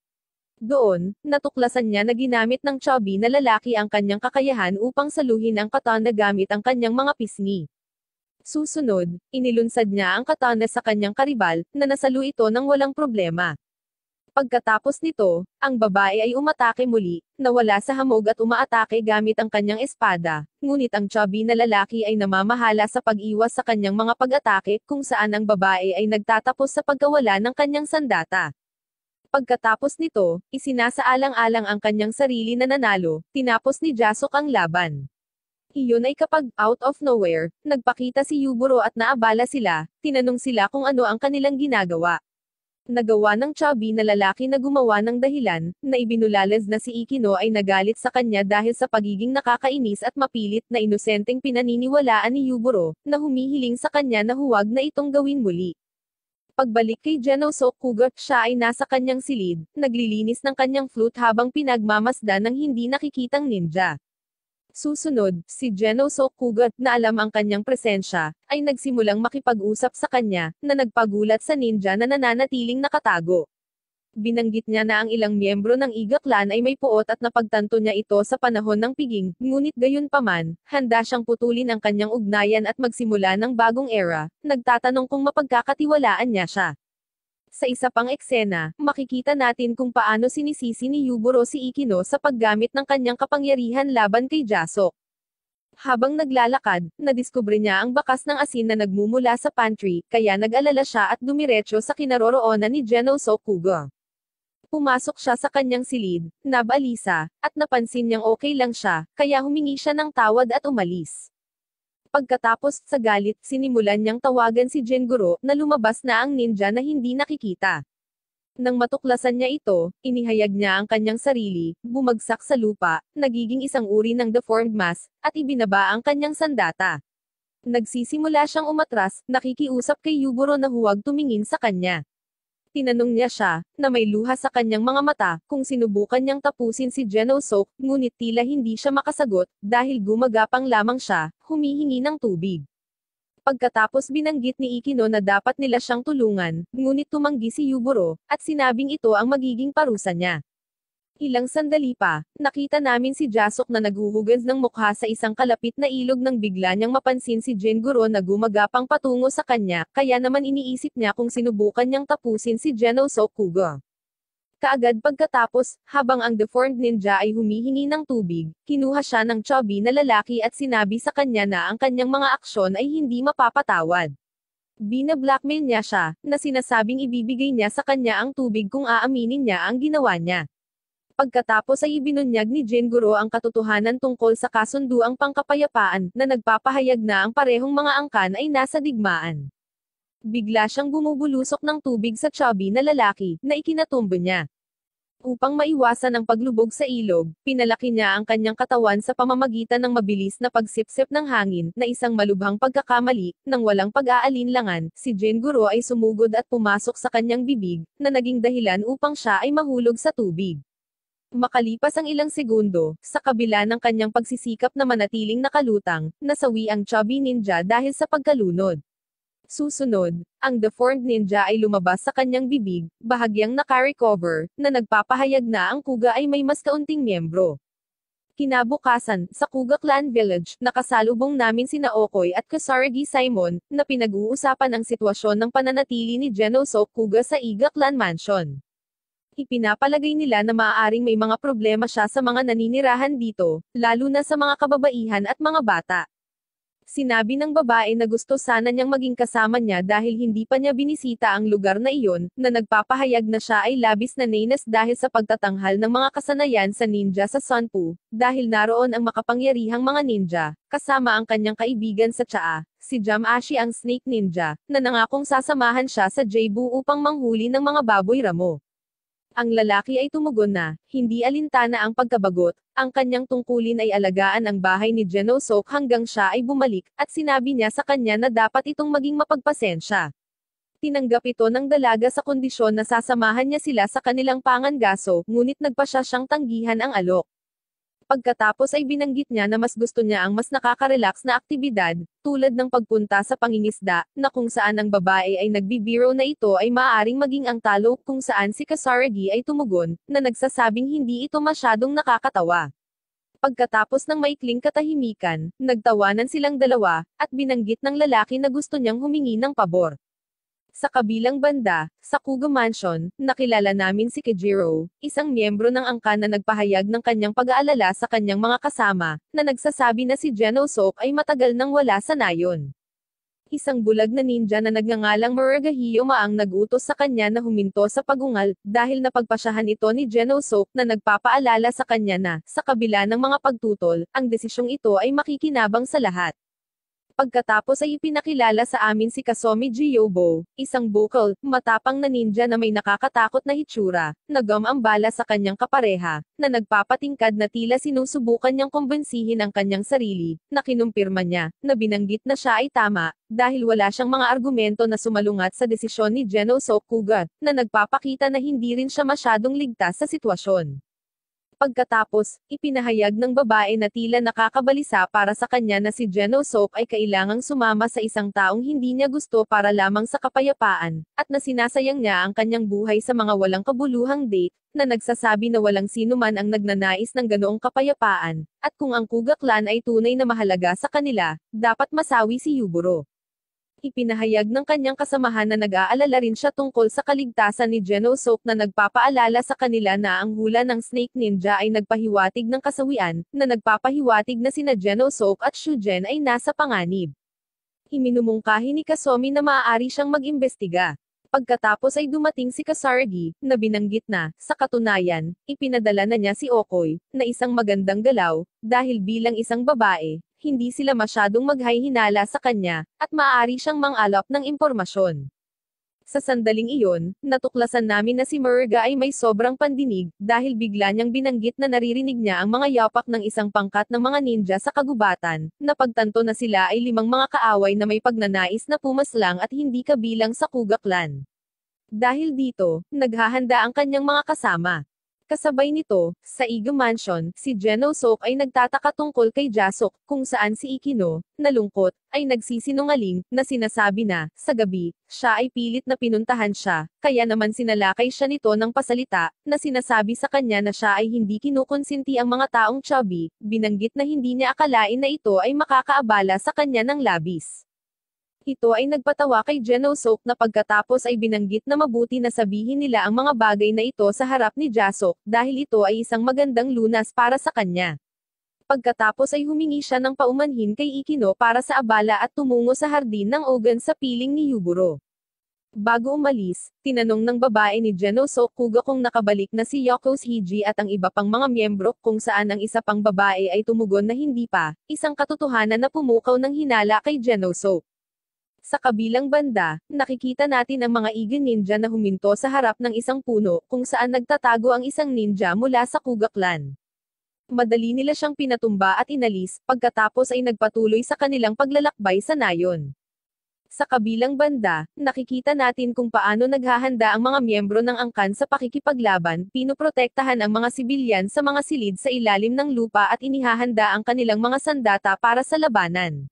Doon, natuklasan niya na ginamit ng chubby na lalaki ang kanyang kakayahan upang saluhin ang katana gamit ang kanyang mga pisngi. Susunod, inilunsad niya ang katana sa kanyang karibal, na nasalu ito ng walang problema. Pagkatapos nito, ang babae ay umatake muli, nawala sa hamog at umaatake gamit ang kanyang espada, ngunit ang chubby na lalaki ay namamahala sa pag-iwas sa kanyang mga pag-atake, kung saan ang babae ay nagtatapos sa pagkawala ng kanyang sandata. Pagkatapos nito, isinasaalang-alang ang kanyang sarili na nanalo, tinapos ni Jasok ang laban. Iyon ay kapag, out of nowhere, nagpakita si Yuburo at naabala sila, tinanong sila kung ano ang kanilang ginagawa. Nagawa ng chubby na lalaki na gumawa ng dahilan, na ibinulalas na si Ikino ay nagalit sa kanya dahil sa pagiging nakakainis at mapilit na inosenteng pinaniniwalaan ni Yuburo, na humihiling sa kanya na huwag na itong gawin muli. Pagbalik kay Genosok Kuga, siya ay nasa kanyang silid, naglilinis ng kanyang flute habang pinagmamasdan ng hindi nakikitang ninja. Susunod, si Genosok Kuga, na alam ang kanyang presensya, ay nagsimulang makipag-usap sa kanya, na nagpagulat sa ninja na nananatiling nakatago. Binanggit niya na ang ilang miyembro ng Iga clan ay may puot at napagtanto niya ito sa panahon ng piging, ngunit gayunpaman, handa siyang putulin ang kanyang ugnayan at magsimula ng bagong era, nagtatanong kung mapagkakatiwalaan niya siya. Sa isa pang eksena, makikita natin kung paano sinisisi ni Yuburo si Ikino sa paggamit ng kanyang kapangyarihan laban kay Jasok. Habang naglalakad, nadiskubre niya ang bakas ng asin na nagmumula sa pantry, kaya nag-alala siya at dumiretso sa kinaroroonan ni Genosok Kuga. Pumasok siya sa kanyang silid, nabalisa, at napansin niyang okay lang siya, kaya humingi siya ng tawad at umalis. Pagkatapos, sa galit, sinimulan niyang tawagan si Jenguro, na lumabas na ang ninja na hindi nakikita. Nang matuklasan niya ito, inihayag niya ang kanyang sarili, bumagsak sa lupa, nagiging isang uri ng deformed mass, at ibinaba ang kanyang sandata. Nagsisimula siyang umatras, nakikiusap kay Yuburo na huwag tumingin sa kanya. Tinanong niya siya, na may luha sa kanyang mga mata, kung sinubukan niyang tapusin si Genosok, ngunit tila hindi siya makasagot, dahil gumagapang lamang siya, humihingi ng tubig. Pagkatapos binanggit ni Ikino na dapat nila siyang tulungan, ngunit tumanggi si Yuburo, at sinabing ito ang magiging parusa niya. Ilang sandali pa, nakita namin si Jasok na naghuhugas ng mukha sa isang kalapit na ilog nang bigla niyang mapansin si Jenguro na gumagapang patungo sa kanya, kaya naman iniisip niya kung sinubukan niyang tapusin si Genosok Kuga. Kaagad pagkatapos, habang ang deformed ninja ay humihingi ng tubig, kinuha siya ng chubby na lalaki at sinabi sa kanya na ang kanyang mga aksyon ay hindi mapapatawad. Bina-blackmail niya siya, na sinasabing ibibigay niya sa kanya ang tubig kung aaminin niya ang ginawa niya. Pagkatapos ay ibinunyag ni Jenguro ang katotohanan tungkol sa kasunduang pangkapayapaan, na nagpapahayag na ang parehong mga angkan ay nasa digmaan. Bigla siyang bumubulusok ng tubig sa chubby na lalaki, na ikinatumbo niya. Upang maiwasan ang paglubog sa ilog, pinalaki niya ang kanyang katawan sa pamamagitan ng mabilis na pagsipsip ng hangin, na isang malubhang pagkakamali, nang walang pag-aalinlangan, si Jenguro ay sumugod at pumasok sa kanyang bibig, na naging dahilan upang siya ay mahulog sa tubig. Makalipas ang ilang segundo, sa kabila ng kanyang pagsisikap na manatiling nakalutang, nasawi ang chubby ninja dahil sa pagkalunod. Susunod, ang deformed ninja ay lumabas sa kanyang bibig, bahagyang naka-recover, na nagpapahayag na ang Kuga ay may mas kaunting miyembro. Kinabukasan, sa Kuga Clan Village, nakasalubong namin sina Okoy at Kasaragi Simon, na pinag-uusapan ang sitwasyon ng pananatili ni Genosok Kuga sa Iga Clan Mansion. Ipinapalagay nila na maaaring may mga problema siya sa mga naninirahan dito, lalo na sa mga kababaihan at mga bata. Sinabi ng babae na gusto sana niyang maging kasama niya dahil hindi pa niya binisita ang lugar na iyon, na nagpapahayag na siya ay labis na nainis dahil sa pagtatanghal ng mga kasanayan sa ninja sa Sunpu, dahil naroon ang makapangyarihang mga ninja, kasama ang kanyang kaibigan sa tsaa, si Jamashi ang Snake Ninja, na nangakong sasamahan siya sa Jebu upang manghuli ng mga baboy ramo. Ang lalaki ay tumugon na, hindi alintana ang pagkabagot, ang kanyang tungkulin ay alagaan ang bahay ni Genosok hanggang siya ay bumalik, at sinabi niya sa kanya na dapat itong maging mapagpasensya. Tinanggap ito ng dalaga sa kondisyon na sasamahan niya sila sa kanilang pangangaso, ngunit nagpa siya siyang tanggihan ang alok. Pagkatapos ay binanggit niya na mas gusto niya ang mas nakaka-relax na aktibidad, tulad ng pagpunta sa pangingisda, na kung saan ang babae ay nagbibiro na ito ay maaaring maging ang talo, kung saan si Kasaragi ay tumugon, na nagsasabing hindi ito masyadong nakakatawa. Pagkatapos ng maikling katahimikan, nagtawanan silang dalawa, at binanggit ng lalaki na gusto niyang humingi ng pabor. Sa kabilang banda, sa Kuga Mansion, nakilala namin si Kejiro, isang miyembro ng angkan na nagpahayag ng kanyang pag-aalala sa kanyang mga kasama, na nagsasabi na si Genosok ay matagal nang wala sa nayon. Isang bulag na ninja na nagngangalang Muragahiyoma ang nag-utos sa kanya na huminto sa pagungal, dahil napagpasyahan ito ni Genosok na nagpapaalala sa kanya na, sa kabila ng mga pagtutol, ang desisyong ito ay makikinabang sa lahat. Pagkatapos ay ipinakilala sa amin si Kasomi Gyobo, isang bukal, matapang na ninja na may nakakatakot na hitsura, na gumambala sa kanyang kapareha, na nagpapatingkad na tila sinusubukan niyang kumbensihin ang kanyang sarili, na kinumpirma niya, na binanggit na siya ay tama, dahil wala siyang mga argumento na sumalungat sa desisyon ni Genosok Kuga, na nagpapakita na hindi rin siya masyadong ligtas sa sitwasyon. Pagkatapos, ipinahayag ng babae na tila nakakabalisa para sa kanya na si Genosok ay kailangang sumama sa isang taong hindi niya gusto para lamang sa kapayapaan, at na sinasayang niya ang kanyang buhay sa mga walang kabuluhang date, na nagsasabi na walang sino man ang nagnanais ng ganoong kapayapaan, at kung ang Kuga Clan ay tunay na mahalaga sa kanila, dapat masawi si Yuburo. Ipinahayag ng kanyang kasamahan na nag-aalala rin siya tungkol sa kaligtasan ni Genosok, na nagpapaalala sa kanila na ang hula ng Snake Ninja ay nagpahiwatig ng kasawian, na nagpapahiwatig na sina Genosok at Shujen ay nasa panganib. Iminumungkahi ni Kasomi na maaari siyang mag-imbestiga. Pagkatapos ay dumating si Kasaragi, na binanggit na, sa katunayan, ipinadala na niya si Okoy, na isang magandang galaw, dahil bilang isang babae, hindi sila masyadong maghay-hinala sa kanya, at maaari siyang mang-alap ng impormasyon. Sa sandaling iyon, natuklasan namin na si Murga ay may sobrang pandinig, dahil bigla niyang binanggit na naririnig niya ang mga yapak ng isang pangkat ng mga ninja sa kagubatan, na pagtanto na sila ay 5 mga kaaway na may pagnanais na pumaslang at hindi kabilang sa Kuga Clan. Dahil dito, naghahanda ang kanyang mga kasama. Kasabay nito, sa Iga Mansion, si Genosok ay nagtataka tungkol kay Jasok, kung saan si Ikino, nalungkot, ay nagsisinungaling, na sinasabi na, sa gabi, siya ay pilit na pinuntahan siya, kaya naman sinalakay siya nito ng pasalita, na sinasabi sa kanya na siya ay hindi kinukonsinti ang mga taong chubby, binanggit na hindi niya akalain na ito ay makakaabala sa kanya ng labis. Ito ay nagpatawa kay Genosok na pagkatapos ay binanggit na mabuti na sabihin nila ang mga bagay na ito sa harap ni Jasok, dahil ito ay isang magandang lunas para sa kanya. Pagkatapos ay humingi siya ng paumanhin kay Ikino para sa abala at tumungo sa hardin ng Ogan sa piling ni Yuburo. Bago umalis, tinanong ng babae ni Genosok Kuga kung nakabalik na si Yokos Hiji at ang iba pang mga miyembro, kung saan ang isa pang babae ay tumugon na hindi pa, isang katotohanan na pumukaw ng hinala kay Genosok. Sa kabilang banda, nakikita natin ang mga Iga Ninja na huminto sa harap ng isang puno, kung saan nagtatago ang isang ninja mula sa Kuga Clan. Madali nila siyang pinatumba at inalis, pagkatapos ay nagpatuloy sa kanilang paglalakbay sa nayon. Sa kabilang banda, nakikita natin kung paano naghahanda ang mga miyembro ng angkan sa pakikipaglaban, pinoprotektahan ang mga sibilyan sa mga silid sa ilalim ng lupa at inihahanda ang kanilang mga sandata para sa labanan.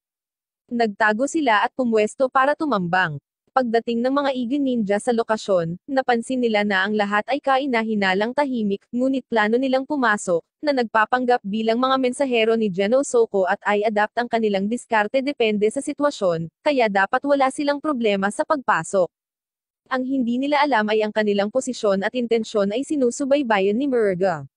Nagtago sila at pumwesto para tumambang. Pagdating ng mga Eagle Ninja sa lokasyon, napansin nila na ang lahat ay kaina-hinalang tahimik, ngunit plano nilang pumasok, na nagpapanggap bilang mga mensahero ni Geno Soko at ay adapt ang kanilang diskarte depende sa sitwasyon, kaya dapat wala silang problema sa pagpasok. Ang hindi nila alam ay ang kanilang posisyon at intensyon ay sinusubaybayan ni Murga.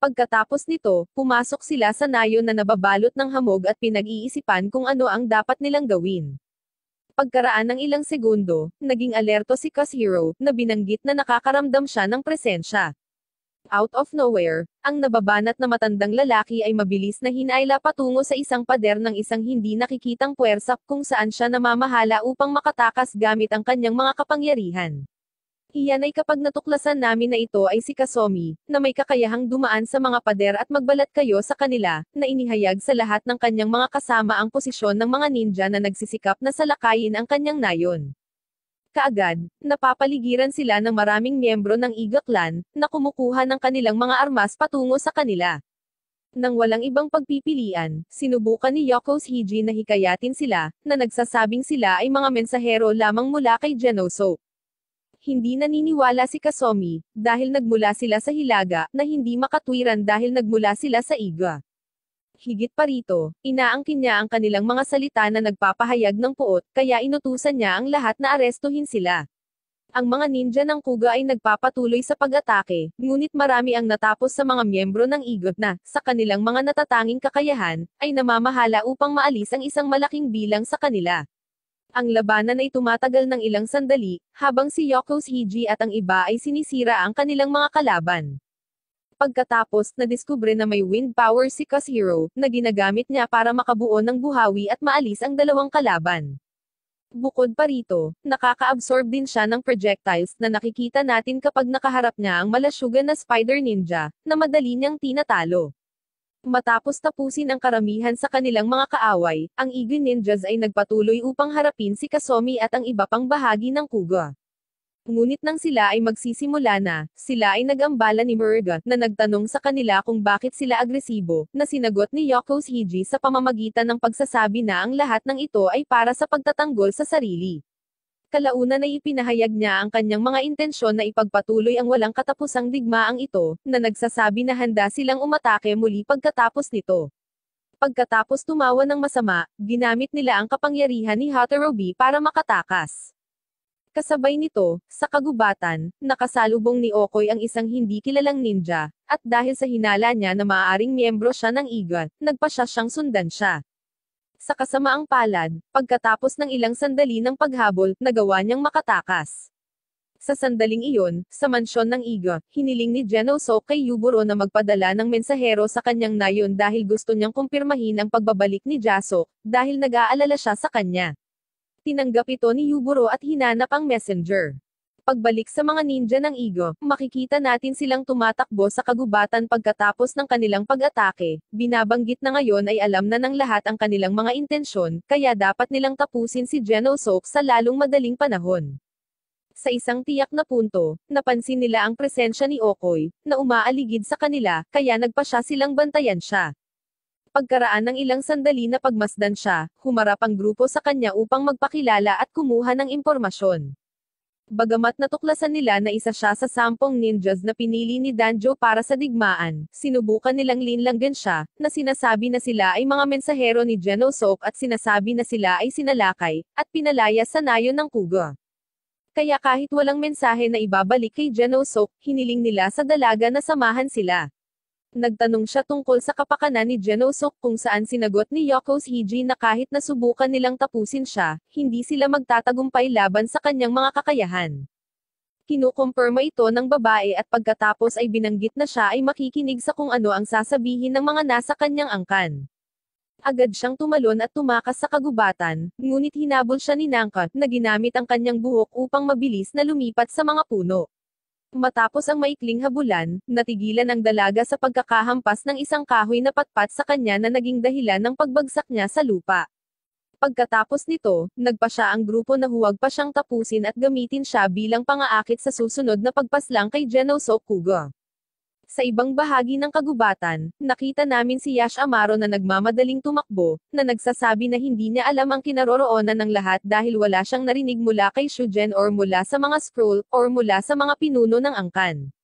Pagkatapos nito, pumasok sila sa nayon na nababalot ng hamog at pinag-iisipan kung ano ang dapat nilang gawin. Pagkaraan ng ilang segundo, naging alerto si Kazuhiro, na binanggit na nakakaramdam siya ng presensya. Out of nowhere, ang nababanat na matandang lalaki ay mabilis na hinaila patungo sa isang pader ng isang hindi nakikitang puwersa kung saan siya namamahala upang makatakas gamit ang kanyang mga kapangyarihan. Iyan ay kapag natuklasan namin na ito ay si Kasumi, na may kakayahang dumaan sa mga pader at magbalat kayo sa kanila, na inihayag sa lahat ng kanyang mga kasama ang posisyon ng mga ninja na nagsisikap na salakayin ang kanyang nayon. Kaagad, napapaligiran sila ng maraming miyembro ng Iga Clan, na kumukuha ng kanilang mga armas patungo sa kanila. Nang walang ibang pagpipilian, sinubukan ni Yokosuhiji na hikayatin sila, na nagsasabing sila ay mga mensahero lamang mula kay Genoso. Hindi naniniwala si Kasumi, dahil nagmula sila sa Hilaga, na hindi makatwiran dahil nagmula sila sa Iga. Higit pa rito, inaangkin niya ang kanilang mga salita na nagpapahayag ng puot, kaya inutusan niya ang lahat na arestuhin sila. Ang mga ninja ng Kuga ay nagpapatuloy sa pag-atake, ngunit marami ang natapos sa mga miyembro ng Iga na, sa kanilang mga natatanging kakayahan, ay namamahala upang maalis ang isang malaking bilang sa kanila. Ang labanan ay tumatagal ng ilang sandali, habang si Yokosuhiji at ang iba ay sinisira ang kanilang mga kalaban. Pagkatapos, nadiskubre na may wind power si Kazuhiro, na ginagamit niya para makabuo ng buhawi at maalis ang dalawang kalaban. Bukod pa rito, nakaka-absorb din siya ng projectiles na nakikita natin kapag nakaharap niya ang malasyugan na Spider Ninja, na madali niyang tinatalo. Matapos tapusin ang karamihan sa kanilang mga kaaway, ang Eagle Ninjas ay nagpatuloy upang harapin si Kasumi at ang iba pang bahagi ng Kuga. Ngunit nang sila ay magsisimula na, sila ay nag-ambala ni Murga, na nagtanong sa kanila kung bakit sila agresibo, na sinagot ni Yokosuhiji sa pamamagitan ng pagsasabi na ang lahat ng ito ay para sa pagtatanggol sa sarili. Kalaunan ay ipinahayag niya ang kanyang mga intensyon na ipagpatuloy ang walang katapusang digmaang ito, na nagsasabi na handa silang umatake muli pagkatapos nito. Pagkatapos tumawa ng masama, ginamit nila ang kapangyarihan ni Hatonobe para makatakas. Kasabay nito, sa kagubatan, nakasalubong ni Okoy ang isang hindi kilalang ninja, at dahil sa hinala niya na maaaring miyembro siya ng Iga, nagpasya siyang sundan siya. Sa kasamaang palad, pagkatapos ng ilang sandali ng paghabol, nagawa niyang makatakas. Sa sandaling iyon, sa mansyon ng Iga, hiniling ni Genoso kay Yuburo na magpadala ng mensahero sa kanyang nayon dahil gusto niyang kumpirmahin ang pagbabalik ni Jaso, dahil nag-aalala siya sa kanya. Tinanggap ito ni Yuburo at hinanap ang messenger. Pagbalik sa mga ninja ng Iga, makikita natin silang tumatakbo sa kagubatan pagkatapos ng kanilang pag-atake. Binabanggit na ngayon ay alam na ng lahat ang kanilang mga intensyon, kaya dapat nilang tapusin si Genoso sa lalong madaling panahon. Sa isang tiyak na punto, napansin nila ang presensya ni Okoy, na umaaligid sa kanila, kaya nagpasya silang bantayan siya. Pagkaraan ng ilang sandali na pagmasdan siya, humarap ang grupo sa kanya upang magpakilala at kumuha ng impormasyon. Bagamat natuklasan nila na isa siya sa 10 ninjas na pinili ni Danjo para sa digmaan, sinubukan nilang linlanggan siya, na sinasabi na sila ay mga mensahero ni Genoso at sinasabi na sila ay sinalakay, at pinalaya sa nayon ng Kuga. Kaya kahit walang mensahe na ibabalik kay Genoso, hiniling nila sa dalaga na samahan sila. Nagtanong siya tungkol sa kapakanan ni Genoso kung saan sinagot ni Yokosuhiji na kahit nasubukan nilang tapusin siya, hindi sila magtatagumpay laban sa kanyang mga kakayahan. Kinukumpirma ito ng babae at pagkatapos ay binanggit na siya ay makikinig sa kung ano ang sasabihin ng mga nasa kanyang angkan. Agad siyang tumalon at tumakas sa kagubatan, ngunit hinabol siya ni Nangka, na ginamit ang kanyang buhok upang mabilis na lumipat sa mga puno. Matapos ang maikling habulan, natigilan ang dalaga sa pagkakahampas ng isang kahoy na patpat sa kanya na naging dahilan ng pagbagsak niya sa lupa. Pagkatapos nito, nagpasya ang grupo na huwag pa siyang tapusin at gamitin siya bilang pangaakit sa susunod na pagpaslang kay Genoso Kuga. Sa ibang bahagi ng kagubatan, nakita namin si Yash Amaro na nagmamadaling tumakbo, na nagsasabi na hindi niya alam ang kinaroroonan ng lahat dahil wala siyang narinig mula kay Shujin or mula sa mga scroll, or mula sa mga pinuno ng angkan.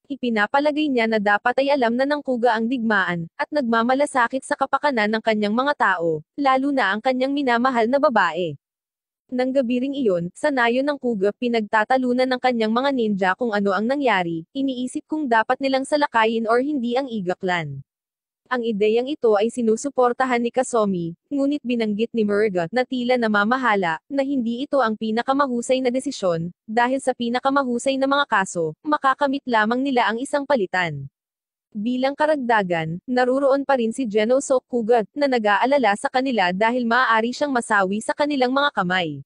Ipinapalagay niya na dapat ay alam na ng Kuga ang digmaan, at nagmamalasakit sa kapakanan ng kanyang mga tao, lalo na ang kanyang minamahal na babae. Nang gabi ring iyon, sa nayon ng Kuga pinagtatalunan ng kanyang mga ninja kung ano ang nangyari, iniisip kung dapat nilang salakayin or hindi ang Iga clan. Ang ideyang ito ay sinusuportahan ni Kasumi, ngunit binanggit ni Murga na tila namamahala, na hindi ito ang pinakamahusay na desisyon, dahil sa pinakamahusay na mga kaso, makakamit lamang nila ang isang palitan. Bilang karagdagan, naruroon pa rin si Geno Sokuga, na nag-aalala sa kanila dahil maaari siyang masawi sa kanilang mga kamay.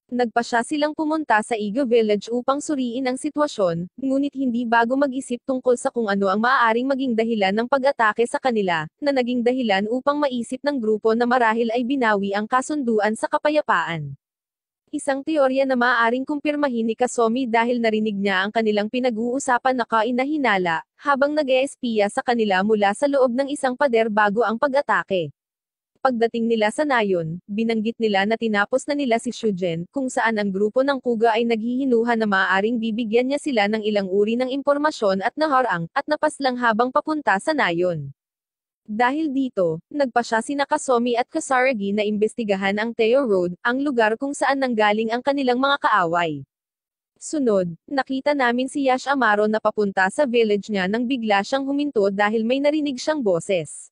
Nagpasya silang pumunta sa Iga Village upang suriin ang sitwasyon, ngunit hindi bago mag-isip tungkol sa kung ano ang maaaring maging dahilan ng pag-atake sa kanila, na naging dahilan upang maisip ng grupo na marahil ay binawi ang kasunduan sa kapayapaan. Isang teorya na maaaring kumpirmahin ni Kasumi dahil narinig niya ang kanilang pinag-uusapan na kainahinala, habang nag-eespiya sa kanila mula sa loob ng isang pader bago ang pag-atake. Pagdating nila sa nayon, binanggit nila na tinapos na nila si Shujin, kung saan ang grupo ng Kuga ay naghihinuha na maaaring bibigyan niya sila ng ilang uri ng impormasyon at naharang, at napaslang habang papunta sa nayon. Dahil dito, nagpasya sina Kasumi at Kasaragi na imbestigahan ang Teo Road, ang lugar kung saan nanggaling ang kanilang mga kaaway. Sunod, nakita namin si Yash Amaro na papunta sa village niya nang bigla siyang huminto dahil may narinig siyang boses.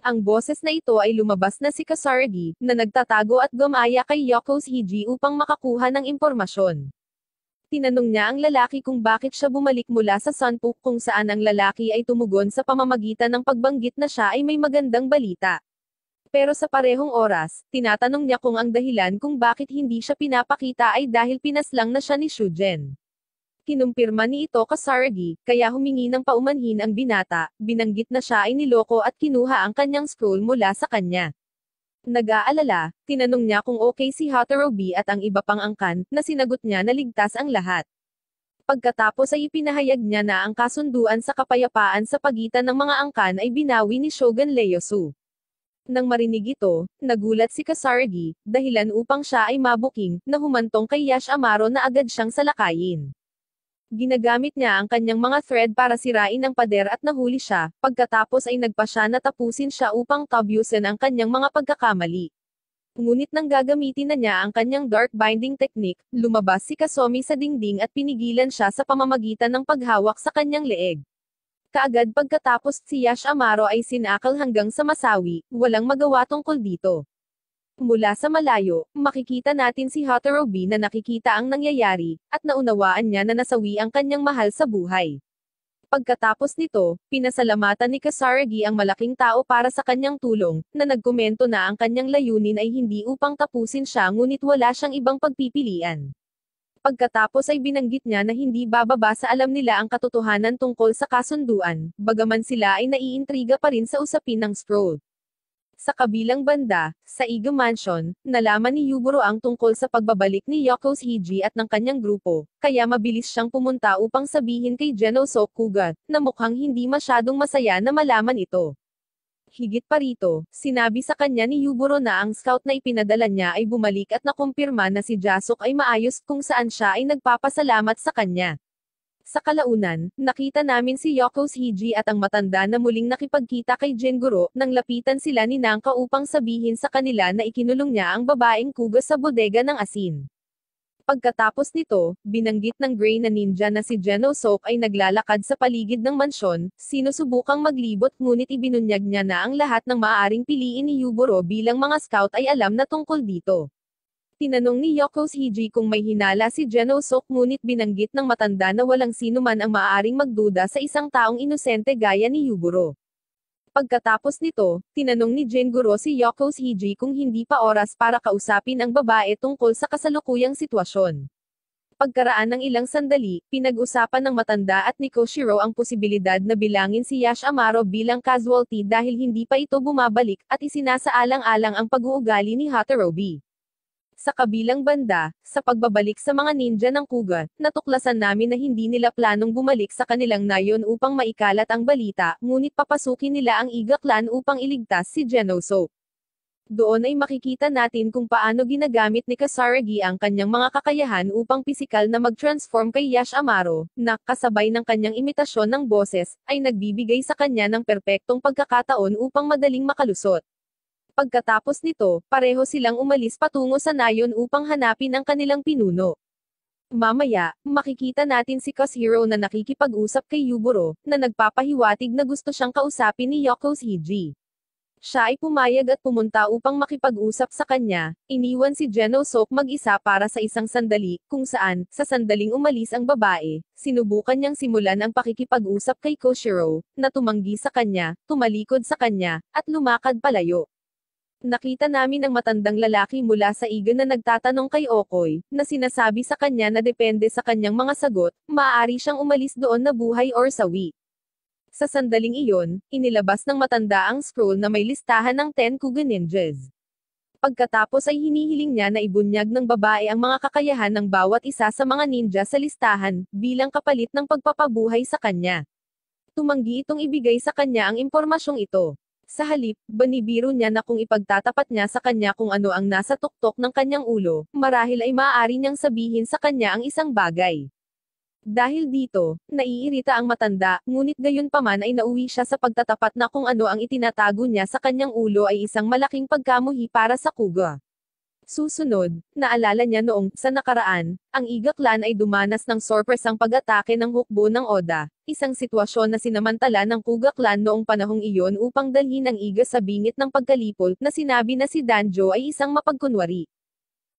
Ang boses na ito ay lumabas na si Kasaragi, na nagtatago at gumaya kay Yoko's Hiji upang makakuha ng impormasyon. Tinanong niya ang lalaki kung bakit siya bumalik mula sa Sunpook kung saan ang lalaki ay tumugon sa pamamagitan ng pagbanggit na siya ay may magandang balita. Pero sa parehong oras, tinatanong niya kung ang dahilan kung bakit hindi siya pinapakita ay dahil pinaslang na siya ni Shujin. Kinumpirma ni ito Kasaragi, kaya humingi ng paumanhin ang binata, binanggit na siya ay niloko at kinuha ang kanyang scroll mula sa kanya. Nag-aalala, tinanong niya kung okay si Hotorobi at ang iba pang angkan, na sinagot niya na ligtas ang lahat. Pagkatapos ay ipinahayag niya na ang kasunduan sa kapayapaan sa pagitan ng mga angkan ay binawi ni Shogun Ieyasu. Nang marinig ito, nagulat si Kasaragi, dahilan upang siya ay mabuking, na humantong kay Yash Amaro na agad siyang salakayin. Ginagamit niya ang kanyang mga thread para sirain ang pader at nahuli siya, pagkatapos ay nagpa siya na tapusin siya upang tabyusin ang kanyang mga pagkakamali. Ngunit nang gagamitin na niya ang kanyang dark binding technique, lumabas si Kasumi sa dingding at pinigilan siya sa pamamagitan ng paghawak sa kanyang leeg. Kaagad pagkatapos si Yash Amaro ay sinakal hanggang sa masawi, walang magawa tungkol dito. Mula sa malayo, makikita natin si Hotorobi na nakikita ang nangyayari, at naunawaan niya na nasawi ang kanyang mahal sa buhay. Pagkatapos nito, pinasalamatan ni Kasaragi ang malaking tao para sa kanyang tulong, na nagkomento na ang kanyang layunin ay hindi upang tapusin siya ngunit wala siyang ibang pagpipilian. Pagkatapos ay binanggit niya na hindi bababa sa alam nila ang katotohanan tungkol sa kasunduan, bagaman sila ay naiintriga pa rin sa usapin ng scroll. Sa kabilang banda, sa Iga Mansion, nalaman ni Yuburo ang tungkol sa pagbabalik ni Yoko's Hiji at ng kanyang grupo, kaya mabilis siyang pumunta upang sabihin kay Geno Sokuga, na mukhang hindi masyadong masaya na malaman ito. Higit pa rito, sinabi sa kanya ni Yuburo na ang scout na ipinadala niya ay bumalik at nakumpirma na si Jasok ay maayos kung saan siya ay nagpapasalamat sa kanya. Sa kalaunan, nakita namin si Yoko's Hiji at ang matanda na muling nakipagkita kay Jingoro, nang lapitan sila ni Nangka upang sabihin sa kanila na ikinulong niya ang babaeng Kuga sa bodega ng asin. Pagkatapos nito, binanggit ng Gray na ninja na si Geno Sok ay naglalakad sa paligid ng mansyon, sinusubukang maglibot ngunit ibinunyag niya na ang lahat ng maaaring piliin ni Yuburo bilang mga scout ay alam na tungkol dito. Tinanong ni Yoko's Hiji kung may hinala si Geno Sok ngunit binanggit ng matanda na walang sino man ang maaaring magduda sa isang taong inosente gaya ni Yuburo. Pagkatapos nito, tinanong ni Jingoro si Yoko's Hiji kung hindi pa oras para kausapin ang babae tungkol sa kasalukuyang sitwasyon. Pagkaraan ng ilang sandali, pinag-usapan ng matanda at ni Koshiro ang posibilidad na bilangin si Yash Amaro bilang casualty dahil hindi pa ito bumabalik, at isinasaalang-alang ang pag-uugali ni Hotorobi. Sa kabilang banda, sa pagbabalik sa mga ninja ng Kuga, natuklasan namin na hindi nila planong bumalik sa kanilang nayon upang maikalat ang balita, ngunit papasukin nila ang Iga clan upang iligtas si Genosop. Doon ay makikita natin kung paano ginagamit ni Kasaragi ang kanyang mga kakayahan upang pisikal na mag-transform kay Yash Amaro, na, kasabay ng kanyang imitasyon ng boses, ay nagbibigay sa kanya ng perpektong pagkakataon upang madaling makalusot. Pagkatapos nito, pareho silang umalis patungo sa nayon upang hanapin ang kanilang pinuno. Mamaya, makikita natin si Kazuhiro na nakikipag-usap kay Yuburo, na nagpapahiwatig na gusto siyang kausapin ni Yokosuhiji. Siya ay pumayag at pumunta upang makipag-usap sa kanya, iniwan si Genosop mag-isa para sa isang sandali, kung saan, sa sandaling umalis ang babae, sinubukan niyang simulan ang pakikipag-usap kay Koshiro, na tumanggi sa kanya, tumalikod sa kanya, at lumakad palayo. Nakita namin ang matandang lalaki mula sa Iga na nagtatanong kay Okoy, na sinasabi sa kanya na depende sa kanyang mga sagot, maaari siyang umalis doon na buhay or sawi. Sa sandaling iyon, inilabas ng matanda ang scroll na may listahan ng 10 Kuga ninjas. Pagkatapos ay hinihiling niya na ibunyag ng babae ang mga kakayahan ng bawat isa sa mga ninja sa listahan, bilang kapalit ng pagpapabuhay sa kanya. Tumanggi itong ibigay sa kanya ang impormasyong ito. Sa halip, banibiro niya na kung ipagtatapat niya sa kanya kung ano ang nasa tuktok ng kanyang ulo, marahil ay maaari niyang sabihin sa kanya ang isang bagay. Dahil dito, naiirita ang matanda, ngunit gayunpaman ay nauwi siya sa pagtatapat na kung ano ang itinatago niya sa kanyang ulo ay isang malaking pagkamuhi para sa Kuga. Susunod, naalala niya noong, sa nakaraan, ang Iga clan ay dumanas ng sorpresang pag-atake ng hukbo ng Oda, isang sitwasyon na sinamantala ng Kuga clan noong panahong iyon upang dalhin ang Iga sa bingit ng pagkalipol, na sinabi na si Danjo ay isang mapagkunwari.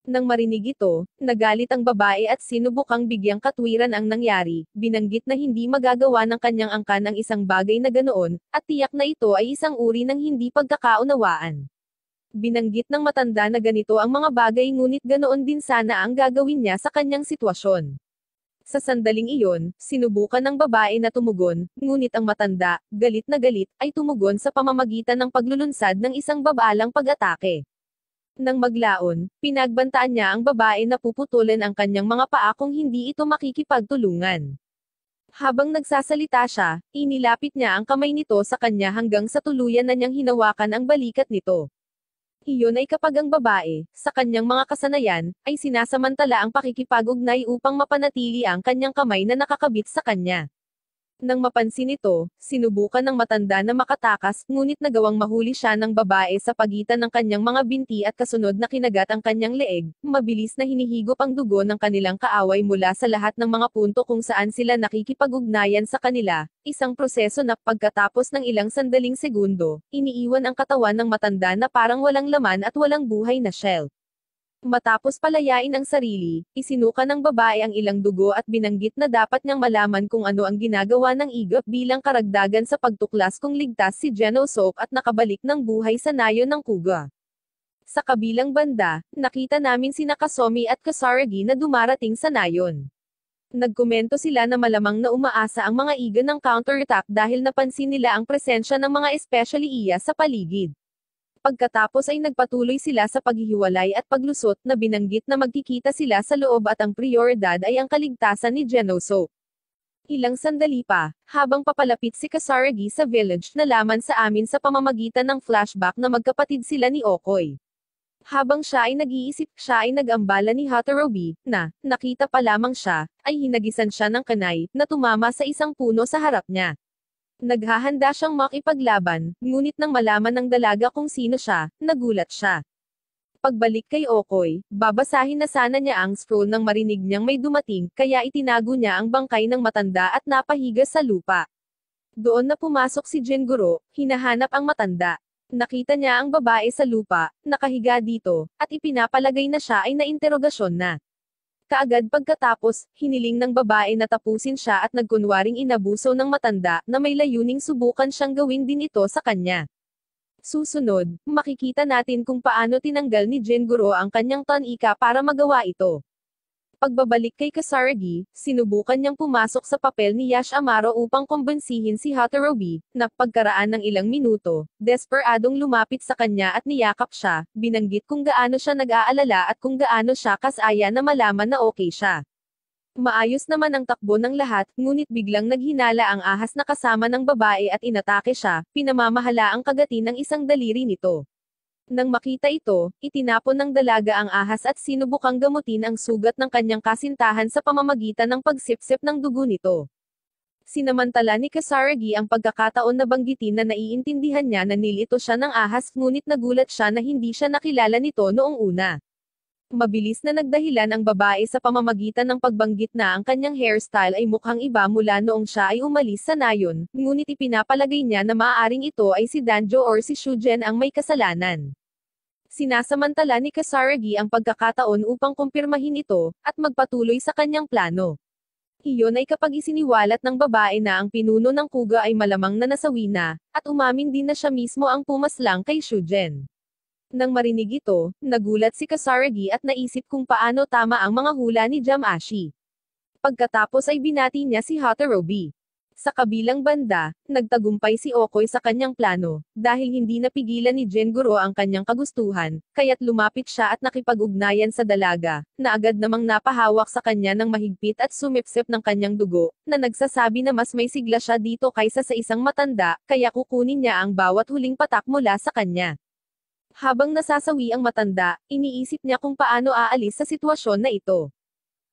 Nang marinig ito, nagalit ang babae at sinubukang bigyang katwiran ang nangyari, binanggit na hindi magagawa ng kanyang angkan ang isang bagay na ganoon, at tiyak na ito ay isang uri ng hindi pagkakaunawaan. Binanggit ng matanda na ganito ang mga bagay ngunit ganoon din sana ang gagawin niya sa kanyang sitwasyon. Sa sandaling iyon, sinubukan ng babae na tumugon, ngunit ang matanda, galit na galit, ay tumugon sa pamamagitan ng paglulunsad ng isang babalang pag-atake. Nang maglaon, pinagbantaan niya ang babae na puputulan ang kanyang mga paa kung hindi ito makikipagtulungan. Habang nagsasalita siya, inilapit niya ang kamay nito sa kanya hanggang sa tuluyan na niyang hinawakan ang balikat nito. Iyon ay kapag ang babae, sa kanyang mga kasanayan, ay sinasamantala ang pakikipag-ugnay upang mapanatili ang kanyang kamay na nakakabit sa kanya. Nang mapansin ito, sinubukan ng matanda na makatakas, ngunit nagawang mahuli siya ng babae sa pagitan ng kanyang mga binti at kasunod na kinagat ang kanyang leeg, mabilis na hinihigop ang dugo ng kanilang kaaway mula sa lahat ng mga punto kung saan sila nakikipag-ugnayan sa kanila, isang proseso na pagkatapos ng ilang sandaling segundo, iniiwan ang katawan ng matanda na parang walang laman at walang buhay na shell. Matapos palayain ang sarili, isinuka ng babae ang ilang dugo at binanggit na dapat niyang malaman kung ano ang ginagawa ng Iga bilang karagdagan sa pagtuklas kung ligtas si Genosop at nakabalik ng buhay sa nayon ng Kuga. Sa kabilang banda, nakita namin sina Kasumi at Kasaragi na dumarating sa nayon. Nagkomento sila na malamang na umaasa ang mga Iga ng counterattack dahil napansin nila ang presensya ng mga especially iya sa paligid. Pagkatapos ay nagpatuloy sila sa paghihiwalay at paglusot na binanggit na magkikita sila sa loob at ang prioridad ay ang kaligtasan ni Genosop. Ilang sandali pa, habang papalapit si Kasaragi sa village, nalaman sa amin sa pamamagitan ng flashback na magkapatid sila ni Okoy. Habang siya ay nag-iisip, siya ay nag-ambala ni Hatarobi, na, nakita pa lamang siya, ay hinagisan siya ng kanay, na tumama sa isang puno sa harap niya. Naghahanda siyang makipaglaban, ngunit nang malaman ng dalaga kung sino siya, nagulat siya. Pagbalik kay Okoy, babasahin na sana niya ang scroll nang marinig niyang may dumating, kaya itinago niya ang bangkay ng matanda at napahiga sa lupa. Doon na pumasok si Jingoro, hinahanap ang matanda. Nakita niya ang babae sa lupa, nakahiga dito, at ipinapalagay na siya ay nainterogasyon na. Kaagad pagkatapos, hiniling ng babae na tapusin siya at nagkunwaring inabuso ng matanda, na may layuning subukan siyang gawin din ito sa kanya. Susunod, makikita natin kung paano tinanggal ni Jingoro ang kanyang tanika para magawa ito. Pagbabalik kay Kasaragi, sinubukan niyang pumasok sa papel ni Yash Amaro upang kumbinsihin si Hotorobi, na pagkaraan ng ilang minuto, desperadong lumapit sa kanya at niyakap siya, binanggit kung gaano siya nag-aalala at kung gaano siya kasaya na malaman na okay siya. Maayos naman ang takbo ng lahat, ngunit biglang naghinala ang ahas na kasama ng babae at inatake siya, pinamamahala ang kagati ng isang daliri nito. Nang makita ito, itinapon ng dalaga ang ahas at sinubukang gamutin ang sugat ng kanyang kasintahan sa pamamagitan ng pagsipsip ng dugo nito. Sinamantala ni Kasaragi ang pagkakataon na banggitin na naiintindihan niya na nilito siya ng ahas ngunit nagulat siya na hindi siya nakilala nito noong una. Mabilis na nagdahilan ang babae sa pamamagitan ng pagbanggit na ang kanyang hairstyle ay mukhang iba mula noong siya ay umalis sa nayon, ngunit ipinapalagay niya na maaaring ito ay si Danjo or si Shujen ang may kasalanan. Sinasamantala ni Kasaragi ang pagkakataon upang kumpirmahin ito, at magpatuloy sa kanyang plano. Iyon ay kapag isiniwalat ng babae na ang pinuno ng kuga ay malamang na nasawi na, at umamin din na siya mismo ang pumaslang kay Shujen. Nang marinig ito, nagulat si Kasaragi at naisip kung paano tama ang mga hula ni Jamashi. Pagkatapos ay binati niya si Hotorobi. Sa kabilang banda, nagtagumpay si Okoy sa kanyang plano, dahil hindi napigilan ni Jenguro ang kanyang kagustuhan, kaya't lumapit siya at nakipag-ugnayan sa dalaga, na agad namang napahawak sa kanya ng mahigpit at sumipsip ng kanyang dugo, na nagsasabi na mas may sigla siya dito kaysa sa isang matanda, kaya kukunin niya ang bawat huling patak mula sa kanya. Habang nasasawi ang matanda, iniisip niya kung paano aalis sa sitwasyon na ito.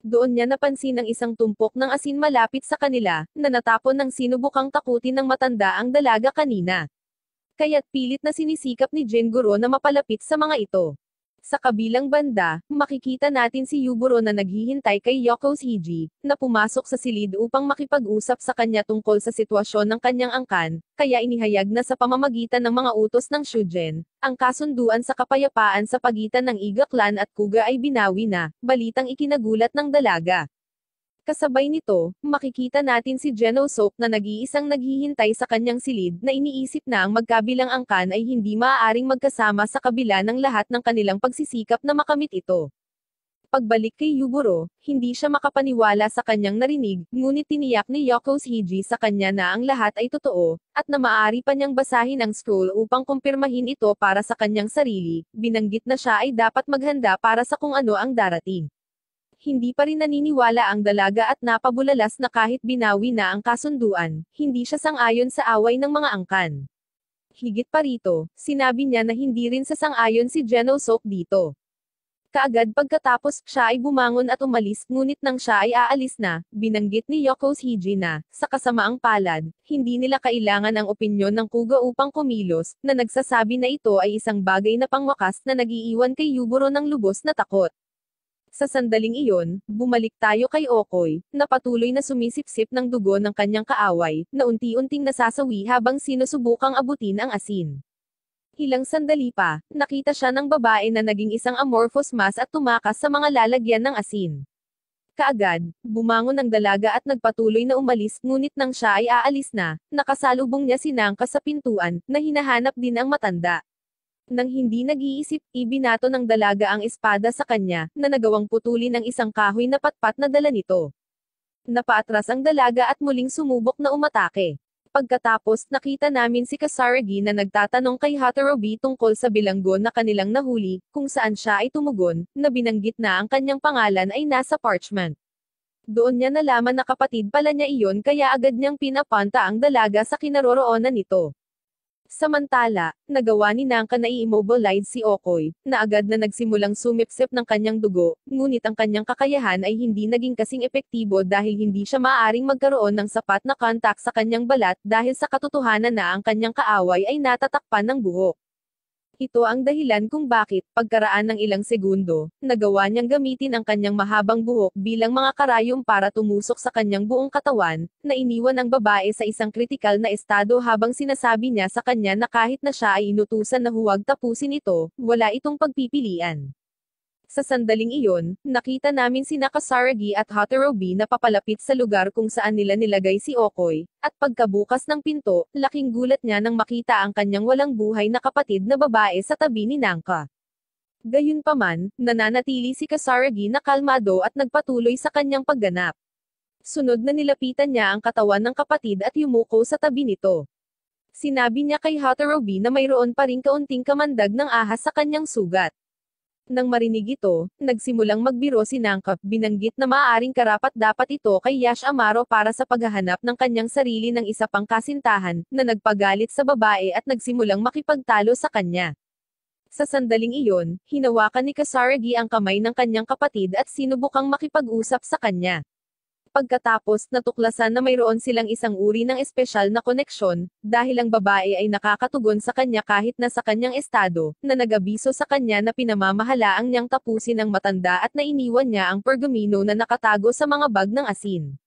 Doon niya napansin ang isang tumpok ng asin malapit sa kanila, na natapon ng sinubukang takutin ng matanda ang dalaga kanina. Kaya't pilit na sinisikap ni Jenguro na mapalapit sa mga ito. Sa kabilang banda, makikita natin si Yuburo na naghihintay kay Yokoshiji, na pumasok sa silid upang makipag-usap sa kanya tungkol sa sitwasyon ng kanyang angkan, kaya inihayag na sa pamamagitan ng mga utos ng Shujen, ang kasunduan sa kapayapaan sa pagitan ng Iga clan at Kuga ay binawi na, balitang ikinagulat ng dalaga. Kasabay nito, makikita natin si Genosok na nag-iisang naghihintay sa kanyang silid na iniisip na ang magkabilang angkan ay hindi maaaring magkasama sa kabila ng lahat ng kanilang pagsisikap na makamit ito. Pagbalik kay Yuburo, hindi siya makapaniwala sa kanyang narinig, ngunit tiniyak ni Yokoshiji sa kanya na ang lahat ay totoo, at na maaari pa niyang basahin ang scroll upang kumpirmahin ito para sa kanyang sarili, binanggit na siya ay dapat maghanda para sa kung ano ang darating. Hindi pa rin naniniwala ang dalaga at napabulalas na kahit binawi na ang kasunduan, hindi siya sang-ayon sa away ng mga angkan. Higit pa rito, sinabi niya na hindi rin sasang-ayon si Genosok dito. Kaagad pagkatapos, siya ay bumangon at umalis, ngunit nang siya ay aalis na, binanggit ni Yokoshiji na, sa kasamaang palad, hindi nila kailangan ang opinyon ng Kuga upang kumilos, na nagsasabi na ito ay isang bagay na pangwakas na nag-iiwan kay Yuburo ng lubos na takot. Sa sandaling iyon, bumalik tayo kay Okoy, na patuloy na sumisipsip ng dugo ng kanyang kaaway, na unti-unting nasasawi habang sinusubukang abutin ang asin. Ilang sandali pa, nakita siya ng babae na naging isang amorphous mass at tumakas sa mga lalagyan ng asin. Kaagad, bumangon ang dalaga at nagpatuloy na umalis, ngunit nang siya ay aalis na, nakasalubong niya si Nangka sa pintuan, na hinahanap din ang matanda. Nang hindi nag-iisip, ibinato ng dalaga ang espada sa kanya, na nagawang putulin ng isang kahoy na patpat na dala nito. Napaatras ang dalaga at muling sumubok na umatake. Pagkatapos, nakita namin si Kasaragi na nagtatanong kay Hotorobi tungkol sa bilanggo na kanilang nahuli, kung saan siya ay tumugon, na binanggit na ang kanyang pangalan ay nasa parchment. Doon niya nalaman na kapatid pala niya iyon kaya agad niyang pinapanta ang dalaga sa kinaroroonan nito. Samantala, nagawa ni Nangka na i-immobilize si Okoy, na agad na nagsimulang sumipsip ng kanyang dugo, ngunit ang kanyang kakayahan ay hindi naging kasing epektibo dahil hindi siya maaaring magkaroon ng sapat na contact sa kanyang balat dahil sa katotohanan na ang kanyang kaaway ay natatakpan ng buhok. Ito ang dahilan kung bakit, pagkaraan ng ilang segundo, nagawa niyang gamitin ang kanyang mahabang buhok bilang mga karayom para tumusok sa kanyang buong katawan, na iniwan ang babae sa isang kritikal na estado habang sinasabi niya sa kanya na kahit na siya ay inutusan na huwag tapusin ito, wala itong pagpipilian. Sa sandaling iyon, nakita namin si Kasaragi at Hotorobi na papalapit sa lugar kung saan nila nilagay si Okoy, at pagkabukas ng pinto, laking gulat niya nang makita ang kanyang walang buhay na kapatid na babae sa tabi ni Nangka. Gayunpaman, nananatili si Kasaragi na kalmado at nagpatuloy sa kanyang pagganap. Sunod na nilapitan niya ang katawan ng kapatid at yumuko sa tabi nito. Sinabi niya kay Hotorobi na mayroon pa ring kaunting kamandag ng ahas sa kanyang sugat. Nang marinig ito, nagsimulang magbiro si Nangka, binanggit na maaaring karapat-dapat ito kay Yash Amaro para sa paghahanap ng kanyang sarili ng isa pang kasintahan, na nagpagalit sa babae at nagsimulang makipagtalo sa kanya. Sa sandaling iyon, hinawakan ni Kasaragi ang kamay ng kanyang kapatid at sinubukang makipag-usap sa kanya. Pagkatapos, natuklasan na mayroon silang isang uri ng espesyal na koneksyon, dahil ang babae ay nakakatugon sa kanya kahit na sa kanyang estado, na nag-abiso sa kanya na pinamamahalaang niyang tapusin ang matanda at nainiwan niya ang pergamino na nakatago sa mga bag ng asin.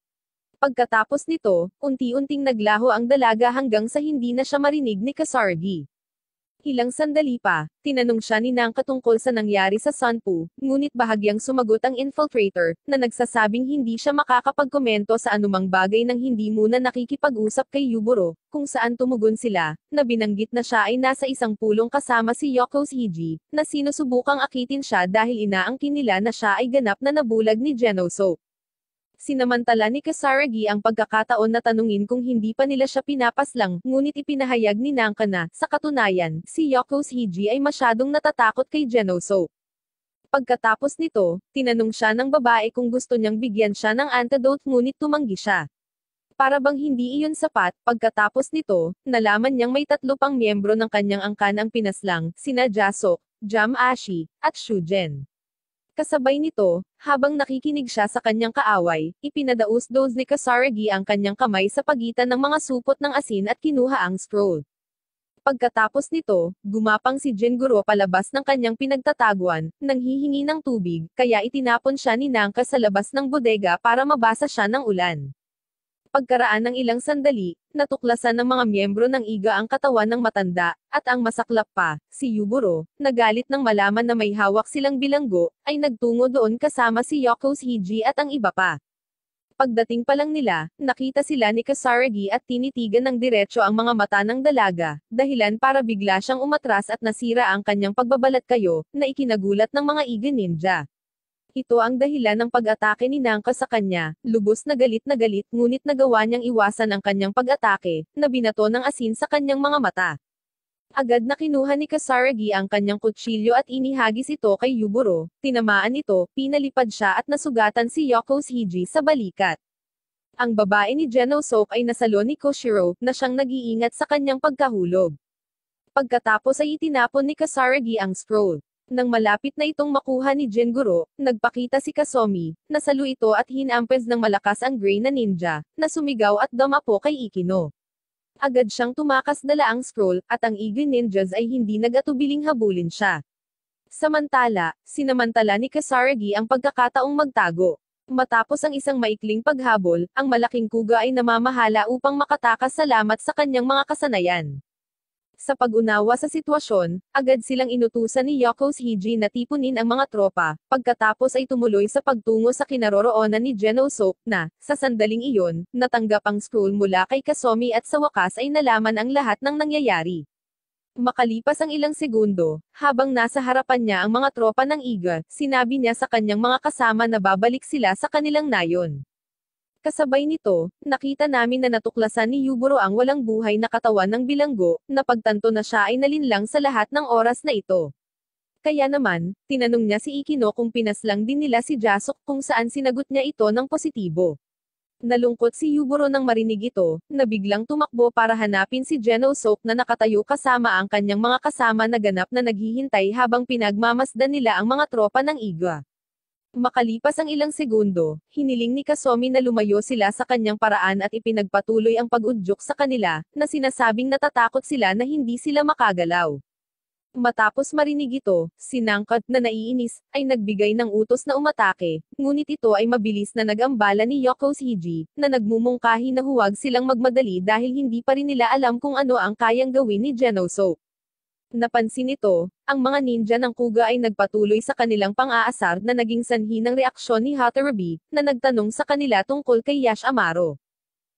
Pagkatapos nito, unti-unting naglaho ang dalaga hanggang sa hindi na siya marinig ni Kasaragi. Ilang sandali pa, tinanong siya ni Nangka tungkol sa nangyari sa Sunpu, ngunit bahagyang sumagot ang infiltrator, na nagsasabing hindi siya makakapagkomento sa anumang bagay nang hindi muna nakikipag-usap kay Yuburo, kung saan tumugon sila, na binanggit na siya ay nasa isang pulong kasama si Yokos Hiji, na sinusubukang akitin siya dahil inaangkin nila na siya ay ganap na nabulag ni Genosoup. Sinamantala ni Kasaragi ang pagkakataon na tanungin kung hindi pa nila siya pinapaslang, ngunit ipinahayag ni Nangka na, sa katunayan, si Yokos Hiji ay masyadong natatakot kay Genosoup. Pagkatapos nito, tinanong siya ng babae kung gusto niyang bigyan siya ng antidote ngunit tumanggi siya. Para bang hindi iyon sapat, pagkatapos nito, nalaman niyang may 3 pang miyembro ng kanyang angkan ang pinaslang, sina Jasok, Jam-ashi, at Shujen. Kasabay nito, habang nakikinig siya sa kanyang kaaway, ipinadaus-dos ni Kasaragi ang kanyang kamay sa pagitan ng mga supot ng asin at kinuha ang scroll. Pagkatapos nito, gumapang si Jingoro palabas ng kanyang pinagtataguan, nang hihingi ng tubig, kaya itinapon siya ni Nangka sa labas ng bodega para mabasa siya ng ulan. Pagkaraan ng ilang sandali, natuklasan ng mga miyembro ng IGA ang katawan ng matanda, at ang masaklap pa, si Yuburo, nagalit nang malaman na may hawak silang bilanggo, ay nagtungo doon kasama si Yokos Hiji at ang iba pa. Pagdating pa lang nila, nakita sila ni Kasaragi at tinitigan ng diretso ang mga mata ng dalaga, dahilan para bigla siyang umatras at nasira ang kanyang pagbabalat kayo, na ikinagulat ng mga IGA ninja. Ito ang dahilan ng pag-atake ni Nangka sa kanya, lubos na galit ngunit nagawa niyang iwasan ang kanyang pag-atake, na binato ng asin sa kanyang mga mata. Agad na kinuha ni Kasaragi ang kanyang kutsilyo at inihagis ito kay Yuburo, tinamaan ito, pinalipad siya at nasugatan si Yokos Hiji sa balikat. Ang babae ni Genosoup ay nasalo ni Koshiro, na siyang nag-iingat sa kanyang pagkahulog. Pagkatapos ay itinapon ni Kasaragi ang scroll. Nang malapit na itong makuha ni Jingoro, nagpakita si Kasumi, nasalo ito at hinampes ng malakas ang Grey na ninja, na sumigaw at dumapo kay Ikino. Agad siyang tumakas dala ang scroll, at ang Iga ninjas ay hindi nag-atubiling habulin siya. Sinamantala ni Kasaragi ang pagkakataong magtago. Matapos ang isang maikling paghabol, ang malaking kuga ay namamahala upang makatakas salamat sa kanyang mga kasanayan. Sa pag-unawa sa sitwasyon, agad silang inutusan ni Yokos Hiji na tipunin ang mga tropa, pagkatapos ay tumuloy sa pagtungo sa kinaroroonan ni Genosoup, na, sa sandaling iyon, natanggap ang scroll mula kay Kasumi at sa wakas ay nalaman ang lahat ng nangyayari. Makalipas ang ilang segundo, habang nasa harapan niya ang mga tropa ng IGA, sinabi niya sa kanyang mga kasama na babalik sila sa kanilang nayon. Kasabay nito, nakita namin na natuklasan ni Yuburo ang walang buhay na katawan ng bilanggo, na pagtanto na siya ay nalinlang sa lahat ng oras na ito. Kaya naman, tinanong niya si Ikino kung pinaslang din nila si Jasok kung saan sinagot niya ito ng positibo. Nalungkot si Yuburo nang marinig ito, na biglang tumakbo para hanapin si Genosoup na nakatayo kasama ang kanyang mga kasama na ganap na naghihintay habang pinagmamasdan nila ang mga tropa ng IGA. Makalipas ang ilang segundo, hiniling ni Kasumi na lumayo sila sa kanyang paraan at ipinagpatuloy ang pag-udyok sa kanila, na sinasabing natatakot sila na hindi sila makagalaw. Matapos marinig ito, si Nangka, na naiinis, ay nagbigay ng utos na umatake, ngunit ito ay mabilis na nag-ambala ni Yokos Hiji, na nagmumungkahi na huwag silang magmadali dahil hindi pa rin nila alam kung ano ang kayang gawin ni Genosoup. Napansin ito, ang mga ninja ng Kuga ay nagpatuloy sa kanilang pang-aasar na naging sanhi ng reaksyon ni Hotorobi, na nagtanong sa kanila tungkol kay Yash Amaro.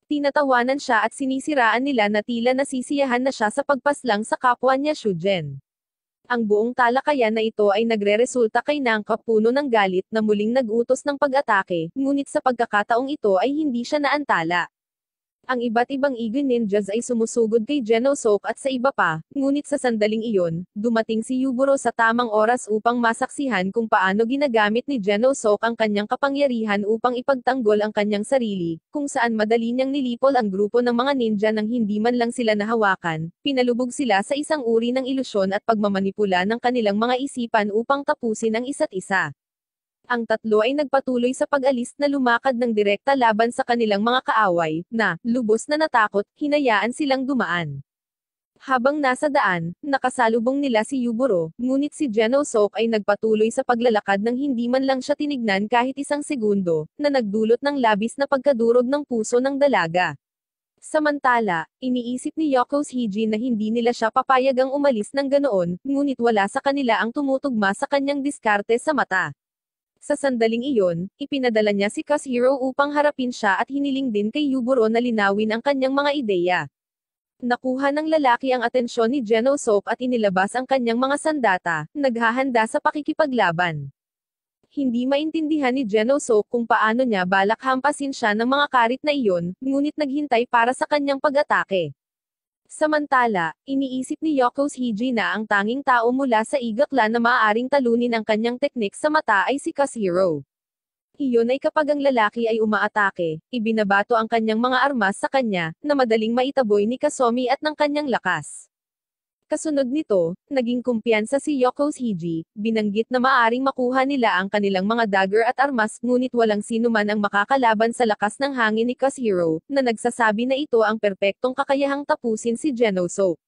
Tinatawanan siya at sinisiraan nila na tila nasisiyahan na siya sa pagpaslang sa kapwa niya Shujen. Ang buong talakayan na ito ay nagreresulta kay Nangka puno ng galit na muling nag-utos ng pag-atake, ngunit sa pagkakataong ito ay hindi siya naantala. Ang iba't ibang Eagle Ninjas ay sumusugod kay Genosok at sa iba pa, ngunit sa sandaling iyon, dumating si Yuburo sa tamang oras upang masaksihan kung paano ginagamit ni Genosok ang kanyang kapangyarihan upang ipagtanggol ang kanyang sarili, kung saan madali niyang nilipol ang grupo ng mga ninja nang hindi man lang sila nahawakan, pinalubog sila sa isang uri ng ilusyon at pagmamanipula ng kanilang mga isipan upang tapusin ang isa't isa. Ang tatlo ay nagpatuloy sa pag-alis na lumakad ng direkta laban sa kanilang mga kaaway, na, lubos na natakot, hinayaan silang dumaan. Habang nasa daan, nakasalubong nila si Yuburo, ngunit si Genosok ay nagpatuloy sa paglalakad nang hindi man lang siya tinignan kahit isang segundo, na nagdulot ng labis na pagkadurog ng puso ng dalaga. Samantala, iniisip ni Yokos Hiji na hindi nila siya papayagang umalis ng ganoon, ngunit wala sa kanila ang tumutugma sa kanyang diskarte sa mata. Sa sandaling iyon, ipinadala niya si Kazuhiro upang harapin siya at hiniling din kay Yuburo na linawin ang kanyang mga ideya. Nakuha ng lalaki ang atensyon ni Genosok at inilabas ang kanyang mga sandata, naghahanda sa pakikipaglaban. Hindi maintindihan ni Genosok kung paano niya balak hampasin siya ng mga karit na iyon, ngunit naghintay para sa kanyang pag-atake. Samantala, iniisip ni Yokos Hiji na ang tanging tao mula sa Iga clan na maaaring talunin ang kanyang teknik sa mata ay si Kazuhiro. Iyon ay kapag ang lalaki ay umaatake, ibinabato ang kanyang mga armas sa kanya, na madaling maitaboy ni Kasumi at ng kanyang lakas. Kasunod nito, naging kumpiyansa si Yokos Hiji, binanggit na maaaring makuha nila ang kanilang mga dagger at armas, ngunit walang sino man ang makakalaban sa lakas ng hangin ni Kazuhiro, na nagsasabi na ito ang perpektong kakayahang tapusin si Genosok.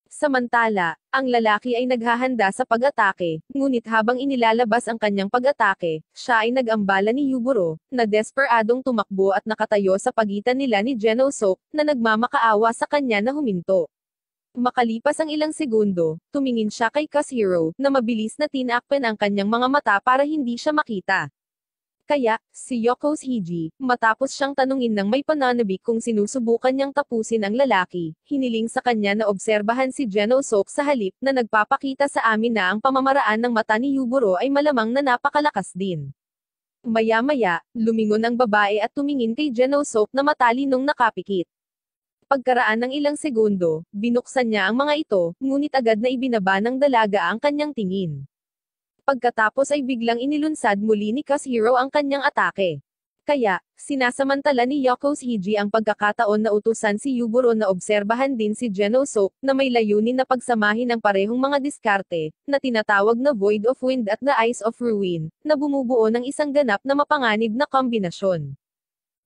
Samantala, ang lalaki ay naghahanda sa pag-atake, ngunit habang inilalabas ang kanyang pag-atake, siya ay nag-ambala ni Yuburo, na desperadong tumakbo at nakatayo sa pagitan nila ni Genosok, na nagmamakaawa sa kanya na huminto. Makalipas ang ilang segundo, tumingin siya kay Kazuhiro, na mabilis na tinakpan ang kanyang mga mata para hindi siya makita. Kaya, si Yokos Hiji, matapos siyang tanungin ng may pananabik kung sinusubukan niyang tapusin ang lalaki, hiniling sa kanya na obserbahan si Genosok sa halip na nagpapakita sa amin na ang pamamaraan ng mata ni Yuburo ay malamang na napakalakas din. Maya-maya, lumingon ang babae at tumingin kay Genosok na matalinong nakapikit. Pagkaraan ng ilang segundo, binuksan niya ang mga ito, ngunit agad na ibinaba ng dalaga ang kanyang tingin. Pagkatapos ay biglang inilunsad muli ni Kazuhiro ang kanyang atake. Kaya, sinasamantala ni Yokos Hiji ang pagkakataon na utusan si Yuburo na obserbahan din si Genosok, na may layunin na pagsamahin ang parehong mga diskarte, na tinatawag na Void of Wind at the Eyes of Ruin, na bumubuo ng isang ganap na mapanganib na kombinasyon.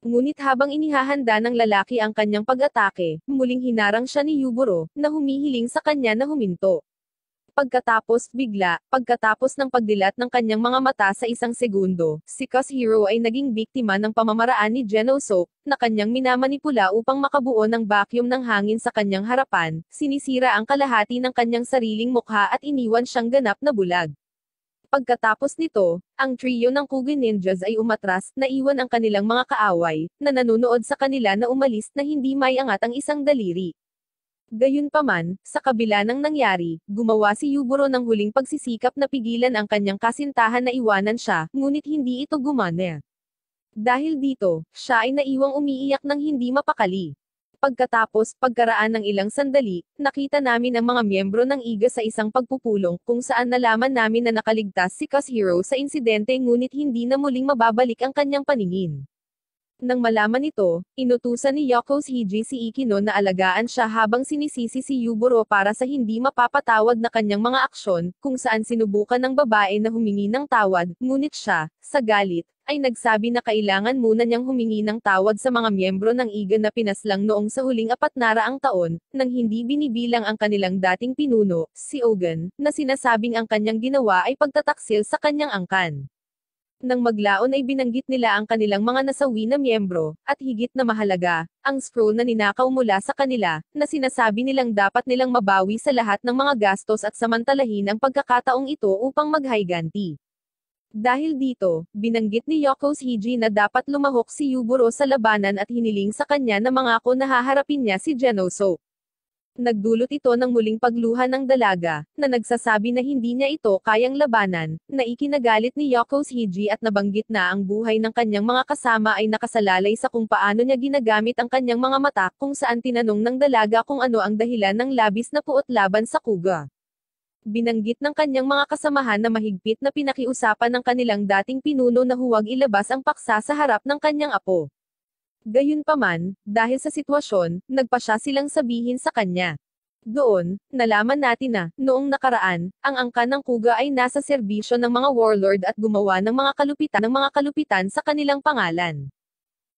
Ngunit habang inihahanda ng lalaki ang kanyang pag-atake, muling hinarang siya ni Yuburo, na humihiling sa kanya na huminto. Pagkatapos ng pagdilat ng kanyang mga mata sa isang segundo, si Kazuhiro ay naging biktima ng pamamaraan ni Genosok, na kanyang minamanipula upang makabuo ng vacuum ng hangin sa kanyang harapan, sinisira ang kalahati ng kanyang sariling mukha at iniwan siyang ganap na bulag. Pagkatapos nito, ang trio ng Kuge Ninjas ay umatras, naiwan ang kanilang mga kaaway, na nanonood sa kanila na umalis na hindi maiangat ang isang daliri. Gayunpaman, sa kabila ng nangyari, gumawa si Yuburo ng huling pagsisikap na pigilan ang kanyang kasintahan na iwanan siya, ngunit hindi ito gumana. Dahil dito, siya ay naiwang umiiyak ng hindi mapakali. Pagkaraan ng ilang sandali, nakita namin ang mga miyembro ng IGA sa isang pagpupulong, kung saan nalaman namin na nakaligtas si Kazuhiro sa insidente ngunit hindi na muling mababalik ang kanyang paningin. Nang malaman ito, inutusan ni Yokos Hiji si Ikino na alagaan siya habang sinisisi si Yuburo para sa hindi mapapatawad na kanyang mga aksyon, kung saan sinubukan ng babae na humingi ng tawad, ngunit siya, sa galit, ay nagsabi na kailangan muna niyang humingi ng tawad sa mga miyembro ng IGA na pinaslang noong sa huling 400 taon, nang hindi binibilang ang kanilang dating pinuno, si Ogan, na sinasabing ang kanyang ginawa ay pagtataksil sa kanyang angkan. Nang maglaon ay binanggit nila ang kanilang mga nasawi na miyembro, at higit na mahalaga, ang scroll na ninakaw mula sa kanila, na sinasabi nilang dapat nilang mabawi sa lahat ng mga gastos at samantalahin ang pagkakataong ito upang maghayganti. Dahil dito, binanggit ni Yokos Hiji na dapat lumahok si Yuburo sa labanan at hiniling sa kanya na mangako na haharapin niya si Genosok. Nagdulot ito ng muling pagluha ng dalaga, na nagsasabi na hindi niya ito kayang labanan, na ikinagalit ni Yokos Hiji at nabanggit na ang buhay ng kanyang mga kasama ay nakasalalay sa kung paano niya ginagamit ang kanyang mga mata, kung saan tinanong ng dalaga kung ano ang dahilan ng labis na puot laban sa kuga. Binanggit ng kanyang mga kasamahan na mahigpit na pinakiusapan ng kanilang dating pinuno na huwag ilabas ang paksa sa harap ng kanyang apo. Gayunpaman, dahil sa sitwasyon, nagpa siya silang sabihin sa kanya. Doon, nalaman natin na, noong nakaraan, ang angkan ng kuga ay nasa serbisyo ng mga warlord at gumawa ng mga kalupitan sa kanilang pangalan.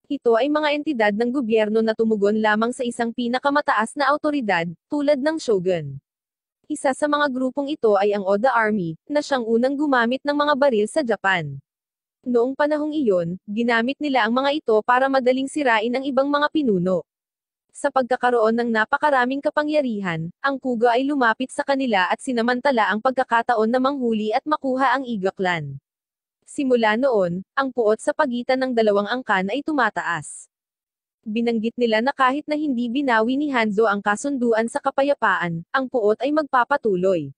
Ito ay mga entidad ng gobyerno na tumugon lamang sa isang pinakamataas na autoridad, tulad ng shogun. Isa sa mga grupong ito ay ang Oda Army, na siyang unang gumamit ng mga baril sa Japan. Noong panahong iyon, ginamit nila ang mga ito para madaling sirain ang ibang mga pinuno. Sa pagkakaroon ng napakaraming kapangyarihan, ang kuga ay lumapit sa kanila at sinamantala ang pagkakataon na manghuli at makuha ang Iga clan. Simula noon, ang puot sa pagitan ng dalawang angkan ay tumataas. Binanggit nila na kahit na hindi binawi ni Hanzo ang kasunduan sa kapayapaan, ang puot ay magpapatuloy.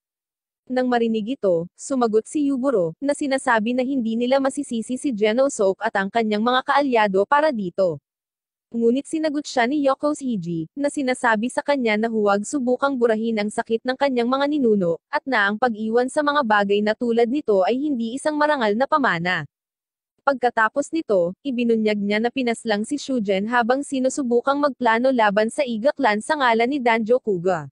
Nang marinig ito, sumagot si Yuburo, na sinasabi na hindi nila masisisi si Genosok at ang kanyang mga kaalyado para dito. Ngunit sinagot siya ni Yokos Hiji, na sinasabi sa kanya na huwag subukang burahin ang sakit ng kanyang mga ninuno, at na ang pag-iwan sa mga bagay na tulad nito ay hindi isang marangal na pamana. Pagkatapos nito, ibinunyag niya na pinaslang si Shugen habang sinusubukang magplano laban sa Iga clan sa ngalan ni Danjo Kuga.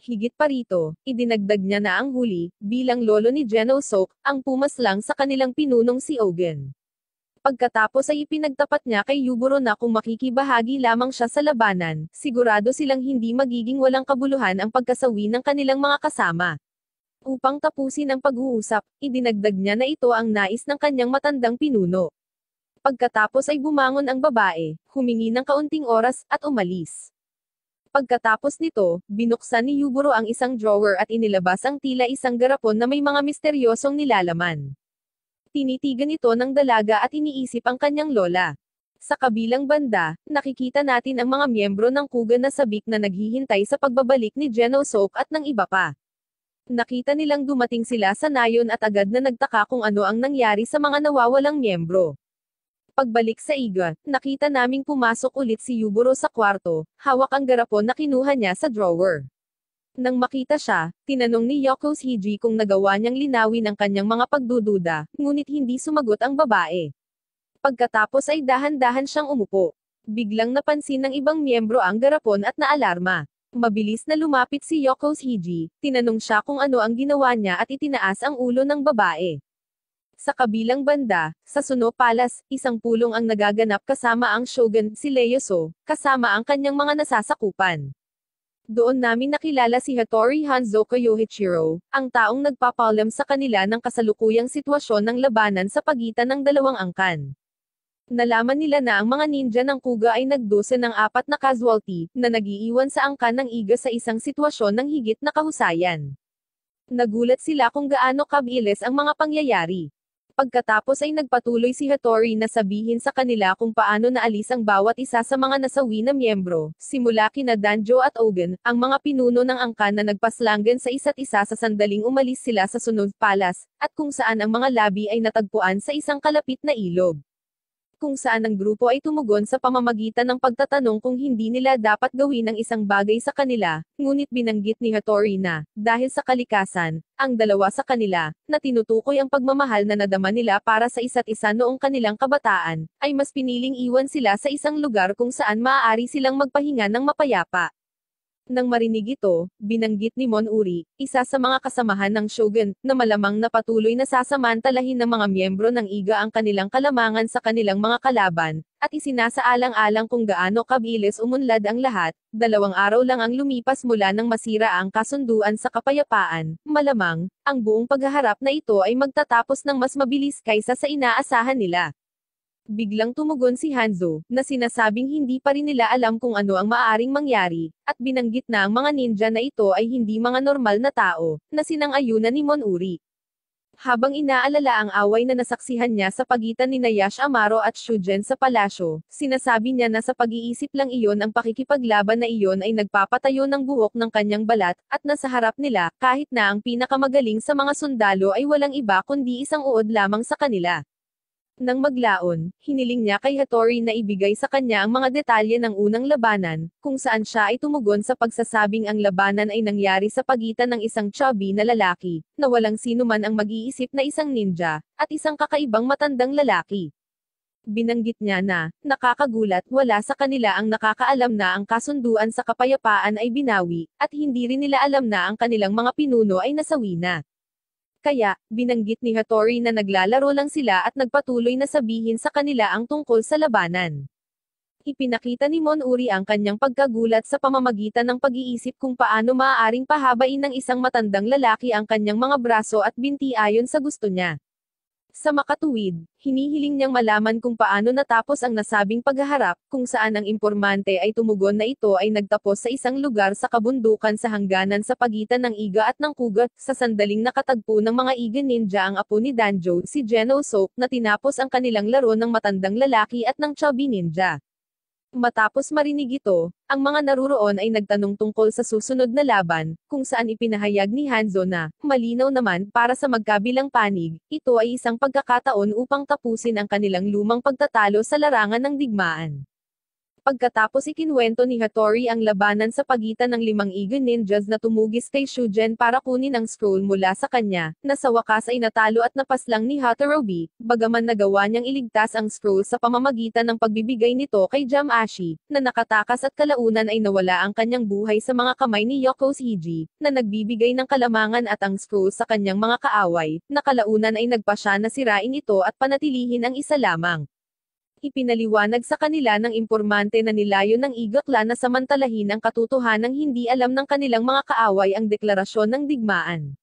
Higit pa rito, idinagdag niya na ang huli, bilang lolo ni Genosok, ang pumaslang sa kanilang pinunong si Ogen. Pagkatapos ay ipinagtapat niya kay Yuburo na kung makikibahagi lamang siya sa labanan, sigurado silang hindi magiging walang kabuluhan ang pagkasawi ng kanilang mga kasama. Upang tapusin ang pag-uusap, idinagdag niya na ito ang nais ng kanyang matandang pinuno. Pagkatapos ay bumangon ang babae, humingi ng kaunting oras, at umalis. Pagkatapos nito, binuksan ni Yuburo ang isang drawer at inilabas ang tila isang garapon na may mga misteryosong nilalaman. Tinitigan ito ng dalaga at iniisip ang kanyang lola. Sa kabilang banda, nakikita natin ang mga miyembro ng kuga na sabik na naghihintay sa pagbabalik ni Genosok at ng iba pa. Nakita nilang dumating sila sa nayon at agad na nagtaka kung ano ang nangyari sa mga nawawalang miyembro. Pagbalik sa Iga, nakita naming pumasok ulit si Yuburo sa kwarto, hawak ang garapon na kinuha niya sa drawer. Nang makita siya, tinanong ni Yokos Hiji kung nagawa niyang linawin ang kanyang mga pagdududa, ngunit hindi sumagot ang babae. Pagkatapos ay dahan-dahan siyang umupo. Biglang napansin ng ibang miyembro ang garapon at naalarma. Mabilis na lumapit si Yokos Hiji, tinanong siya kung ano ang ginawa niya at itinaas ang ulo ng babae. Sa kabilang banda, sa Suno Palace, isang pulong ang nagaganap kasama ang shogun, si Ieyasu, kasama ang kanyang mga nasasakupan. Doon namin nakilala si Hattori Hanzo Koyoichiro, ang taong nagpapaalam sa kanila ng kasalukuyang sitwasyon ng labanan sa pagitan ng dalawang angkan. Nalaman nila na ang mga ninja ng kuga ay nagdose ng 4 na casualty, na nagiiwan sa angkan ng Iga sa isang sitwasyon ng higit na kahusayan. Nagulat sila kung gaano kabilis ang mga pangyayari. Pagkatapos ay nagpatuloy si Hattori na sabihin sa kanila kung paano naalis ang bawat isa sa mga nasawi na miyembro, simula kina Danjo at Ogen, ang mga pinuno ng angkan na nagpaslanggan sa isa't isa sa sandaling umalis sila sa Sunod Palace, at kung saan ang mga labi ay natagpuan sa isang kalapit na ilog. Kung saan ang grupo ay tumugon sa pamamagitan ng pagtatanong kung hindi nila dapat gawin ang isang bagay sa kanila, ngunit binanggit ni Hattori na, dahil sa kalikasan, ang dalawa sa kanila, na tinutukoy ang pagmamahal na nadama nila para sa isa't isa noong kanilang kabataan, ay mas piniling iwan sila sa isang lugar kung saan maaari silang magpahinga ng mapayapa. Nang marinig ito, binanggit ni Monuri, isa sa mga kasamahan ng shogun, na malamang na patuloy na sasamantalahin ng mga miyembro ng Iga ang kanilang kalamangan sa kanilang mga kalaban, at isinasaalang-alang kung gaano kabilis umunlad ang lahat. 2 araw lang ang lumipas mula nang masira ang kasunduan sa kapayapaan, malamang, ang buong paghaharap na ito ay magtatapos ng mas mabilis kaysa sa inaasahan nila. Biglang tumugon si Hanzo, na sinasabing hindi pa rin nila alam kung ano ang maaaring mangyari, at binanggit na ang mga ninja na ito ay hindi mga normal na tao, na sinang-ayunan ni Monuri. Habang inaalala ang away na nasaksihan niya sa pagitan ni Yash Amaro at Shujen sa palasyo, sinasabi niya na sa pag-iisip lang iyon ang pakikipaglaban na iyon ay nagpapatayo ng buhok ng kanyang balat, at nasa harap nila, kahit na ang pinakamagaling sa mga sundalo ay walang iba kundi isang uod lamang sa kanila. Nang maglaon, hiniling niya kay Hattori na ibigay sa kanya ang mga detalye ng unang labanan, kung saan siya ay tumugon sa pagsasabing ang labanan ay nangyari sa pagitan ng isang chubby na lalaki, na walang sino man ang mag-iisip na isang ninja, at isang kakaibang matandang lalaki. Binanggit niya na, nakakagulat, wala sa kanila ang nakakaalam na ang kasunduan sa kapayapaan ay binawi, at hindi rin nila alam na ang kanilang mga pinuno ay nasawi na. Kaya, binanggit ni Hattori na naglalaro lang sila at nagpatuloy na sabihin sa kanila ang tungkol sa labanan. Ipinakita ni Monuri ang kanyang pagkagulat sa pamamagitan ng pag-iisip kung paano maaaring pahabain ng isang matandang lalaki ang kanyang mga braso at binti ayon sa gusto niya. Sa makatuwid, hinihiling niyang malaman kung paano natapos ang nasabing paghaharap, kung saan ang impormante ay tumugon na ito ay nagtapos sa isang lugar sa kabundukan sa hangganan sa pagitan ng Iga at ng Kuga, sa sandaling nakatagpo ng mga Iga ninja ang apo ni Danjo, si Geno Soap, na tinapos ang kanilang laro ng matandang lalaki at ng chubby ninja. Matapos marinig ito, ang mga naruroon ay nagtanong tungkol sa susunod na laban, kung saan ipinahayag ni Hanzo na, malinaw naman, para sa magkabilang panig, ito ay isang pagkakataon upang tapusin ang kanilang lumang pagtatalo sa larangan ng digmaan. Pagkatapos ikinwento ni Hattori ang labanan sa pagitan ng 5 Iga ninjas na tumugis kay Shujen para kunin ang scroll mula sa kanya, na sa wakas ay natalo at napaslang ni Hatarobi, bagaman nagawa niyang iligtas ang scroll sa pamamagitan ng pagbibigay nito kay Jamashi, na nakatakas at kalaunan ay nawala ang kanyang buhay sa mga kamay ni Yokoshiji, na nagbibigay ng kalamangan at ang scroll sa kanyang mga kaaway, na kalaunan ay nagpasya na sirain ito at panatilihin ang isa lamang. Ipinaliwanag sa kanila ng impormante na nilayo ng Iga clan na samantalahin ang katotohanang hindi alam ng kanilang mga kaaway ang deklarasyon ng digmaan.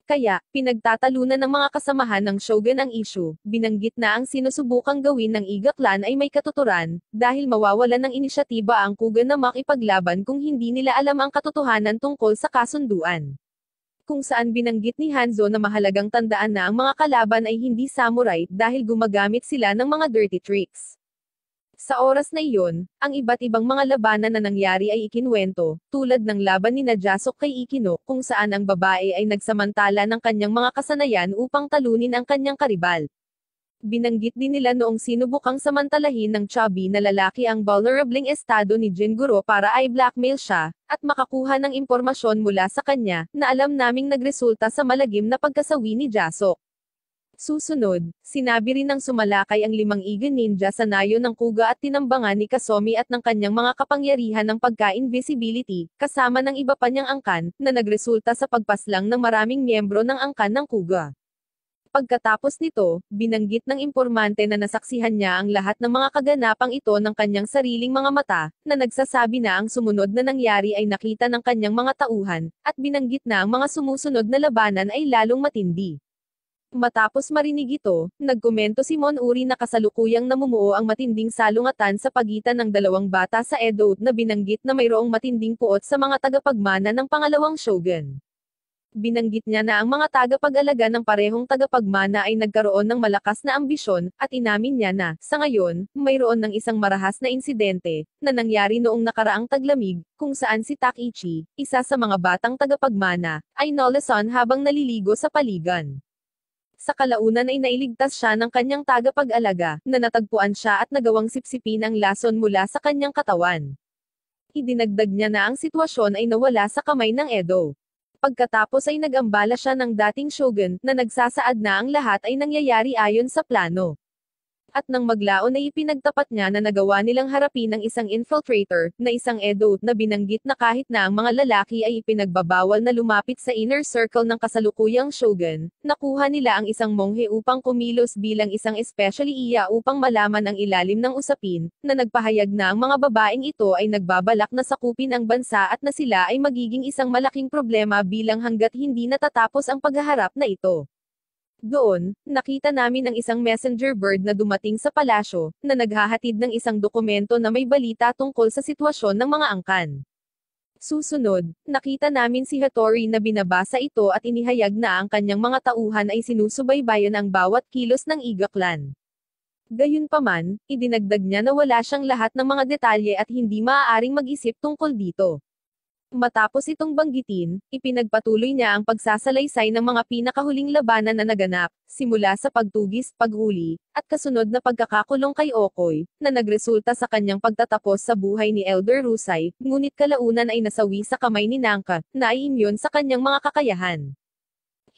Kaya, pinagtatalunan ng mga kasamahan ng Shogun ang issue, binanggit na ang sinusubukang gawin ng Iga clan ay may katuturan, dahil mawawalan ng inisyatiba ang Kuga na makipaglaban kung hindi nila alam ang katotohanan tungkol sa kasunduan. Kung saan binanggit ni Hanzo na mahalagang tandaan na ang mga kalaban ay hindi samurai dahil gumagamit sila ng mga dirty tricks. Sa oras na iyon, ang iba't ibang mga labanan na nangyari ay ikinwento, tulad ng laban ni Najasok kay Ikino, kung saan ang babae ay nagsamantala ng kanyang mga kasanayan upang talunin ang kanyang karibal. Binanggit din nila noong sinubukang samantalahin ng chubby na lalaki ang vulnerabling estado ni Jingoro para ay blackmail siya, at makakuha ng impormasyon mula sa kanya, na alam naming nagresulta sa malagim na pagkasawi ni Jasok. Susunod, sinabi rin ng sumalakay ang 5 Iga ninja sa nayo ng Kuga at tinambangan ni Kasumi at ng kanyang mga kapangyarihan ng pagka-invisibility, kasama ng iba pa niyang angkan, na nagresulta sa pagpaslang ng maraming miyembro ng angkan ng Kuga. Pagkatapos nito, binanggit ng impormante na nasaksihan niya ang lahat ng mga kaganapang ito ng kanyang sariling mga mata, na nagsasabi na ang sumunod na nangyari ay nakita ng kanyang mga tauhan, at binanggit na ang mga sumusunod na labanan ay lalong matindi. Matapos marinig ito, nagkomento si Monuri na kasalukuyang namumuo ang matinding salungatan sa pagitan ng dalawang bata sa Edo na binanggit na mayroong matinding puot sa mga tagapagmana ng pangalawang shogun. Binanggit niya na ang mga tagapag-alaga ng parehong tagapagmana ay nagkaroon ng malakas na ambisyon, at inamin niya na, sa ngayon, mayroon ng isang marahas na insidente, na nangyari noong nakaraang taglamig, kung saan si Takichi, isa sa mga batang tagapagmana, ay nalason habang naliligo sa paligan. Sa kalaunan ay nailigtas siya ng kanyang tagapag-alaga, na natagpuan siya at nagawang sipsipin ang lason mula sa kanyang katawan. Idinagdag niya na ang sitwasyon ay nawala sa kamay ng Edo. Pagkatapos ay nag-ambala siya ng dating shogun, na nagsasaad na ang lahat ay nangyayari ayon sa plano. At nang maglaon ay ipinagtapat niya na nagawa nilang harapin ng isang infiltrator, na isang Edo, na binanggit na kahit na ang mga lalaki ay ipinagbabawal na lumapit sa inner circle ng kasalukuyang shogun, nakuha nila ang isang monghe upang kumilos bilang isang especially iya upang malaman ang ilalim ng usapin, na nagpahayag na ang mga babaeng ito ay nagbabalak na sakupin ang bansa at na sila ay magiging isang malaking problema bilang hanggat hindi natatapos ang paghaharap na ito. Doon, nakita namin ang isang messenger bird na dumating sa palasyo, na naghahatid ng isang dokumento na may balita tungkol sa sitwasyon ng mga angkan. Susunod, nakita namin si Hattori na binabasa ito at inihayag na ang kanyang mga tauhan ay sinusubaybayan ang bawat kilos ng Iga clan. Gayunpaman, idinagdag niya na wala siyang lahat ng mga detalye at hindi maaaring mag-isip tungkol dito. Matapos itong banggitin, ipinagpatuloy niya ang pagsasalaysay ng mga pinakahuling labanan na naganap, simula sa pagtugis, paghuli, at kasunod na pagkakakulong kay Okoy, na nagresulta sa kanyang pagtatapos sa buhay ni Elder Rusay, ngunit kalaunan ay nasawi sa kamay ni Nangka, na ay imyon sa kanyang mga kakayahan.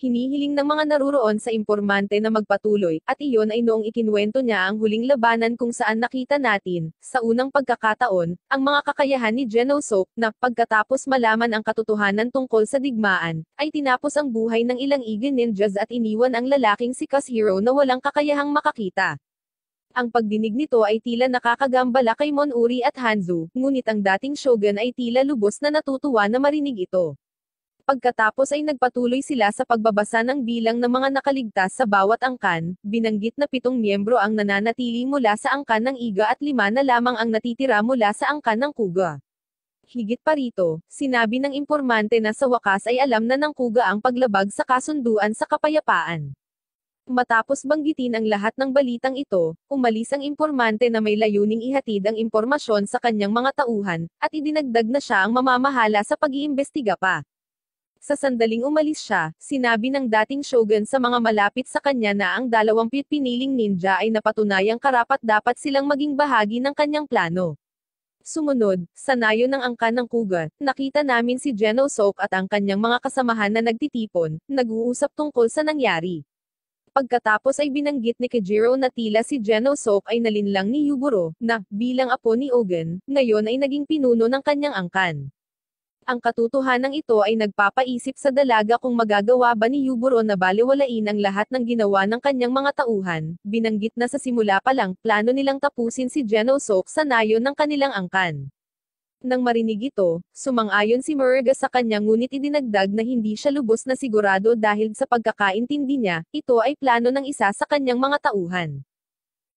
Hinihiling ng mga naruroon sa impormante na magpatuloy, at iyon ay noong ikinwento niya ang huling labanan kung saan nakita natin, sa unang pagkakataon, ang mga kakayahan ni Genosok, na, pagkatapos malaman ang katotohanan tungkol sa digmaan, ay tinapos ang buhay ng ilang Iga ninjas at iniwan ang lalaking si Kazuhiro na walang kakayahang makakita. Ang pagdinig nito ay tila nakakagambala kay Monuri at Hanzo, ngunit ang dating shogun ay tila lubos na natutuwa na marinig ito. Pagkatapos ay nagpatuloy sila sa pagbabasa ng bilang ng mga nakaligtas sa bawat angkan, binanggit na 7 miyembro ang nananatili mula sa angkan ng Iga at 5 na lamang ang natitira mula sa angkan ng Kuga. Higit pa rito, sinabi ng impormante na sa wakas ay alam na ng Kuga ang paglabag sa kasunduan sa kapayapaan. Matapos banggitin ang lahat ng balitang ito, umalis ang impormante na may layuning ihatid ang impormasyon sa kanyang mga tauhan, at idinagdag na siya ang mamamahala sa pag-iimbestiga pa. Sa sandaling umalis siya, sinabi ng dating shogun sa mga malapit sa kanya na ang 20 piniling ninja ay napatunayang karapat-dapat silang maging bahagi ng kanyang plano. Sumunod, sa nayo ng angkan ng Kuga, nakita namin si Genosok at ang kanyang mga kasamahan na nagtitipon, nag-uusap tungkol sa nangyari. Pagkatapos ay binanggit ni Kajiro na tila si Genosok ay nalinlang ni Yuburo, na, bilang apo ni Ogen, ngayon ay naging pinuno ng kanyang angkan. Ang katotohanan ito ay nagpapaisip sa dalaga kung magagawa ba ni Yuburo na balewalain ang lahat ng ginawa ng kanyang mga tauhan, binanggit na sa simula pa lang, plano nilang tapusin si Genosok sa nayo ng kanilang angkan. Nang marinig ito, sumang-ayon si Murga sa kanya ngunit idinagdag na hindi siya lubos na sigurado dahil sa pagkakaintindi niya, ito ay plano ng isa sa kanyang mga tauhan.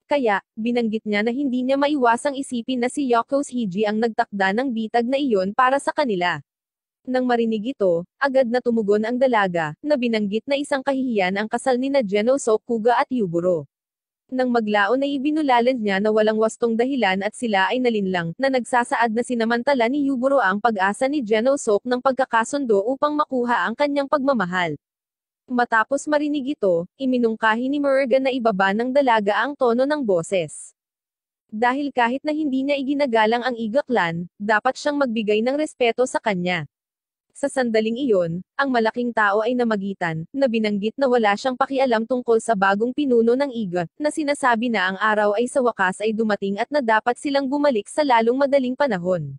Kaya, binanggit niya na hindi niya maiwasang isipin na si Yakos Hiji ang nagtakda ng bitag na iyon para sa kanila. Nang marinig ito, agad na tumugon ang dalaga, na binanggit na isang kahihiyan ang kasal ni na Genosok, Kuga at Yuburo. Nang maglaon ay ibinulalan niya na walang wastong dahilan at sila ay nalinlang, na nagsasaad na sinamantala ni Yuburo ang pag-asa ni Genosok ng pagkakasundo upang makuha ang kanyang pagmamahal. Matapos marinig ito, iminungkahi ni Murga na ibaba ng dalaga ang tono ng boses. Dahil kahit na hindi niya iginagalang ang Iga clan, dapat siyang magbigay ng respeto sa kanya. Sa sandaling iyon, ang malaking tao ay namagitan, na binanggit na wala siyang pakialam tungkol sa bagong pinuno ng Iga, na sinasabi na ang araw ay sa wakas ay dumating at na dapat silang bumalik sa lalong madaling panahon.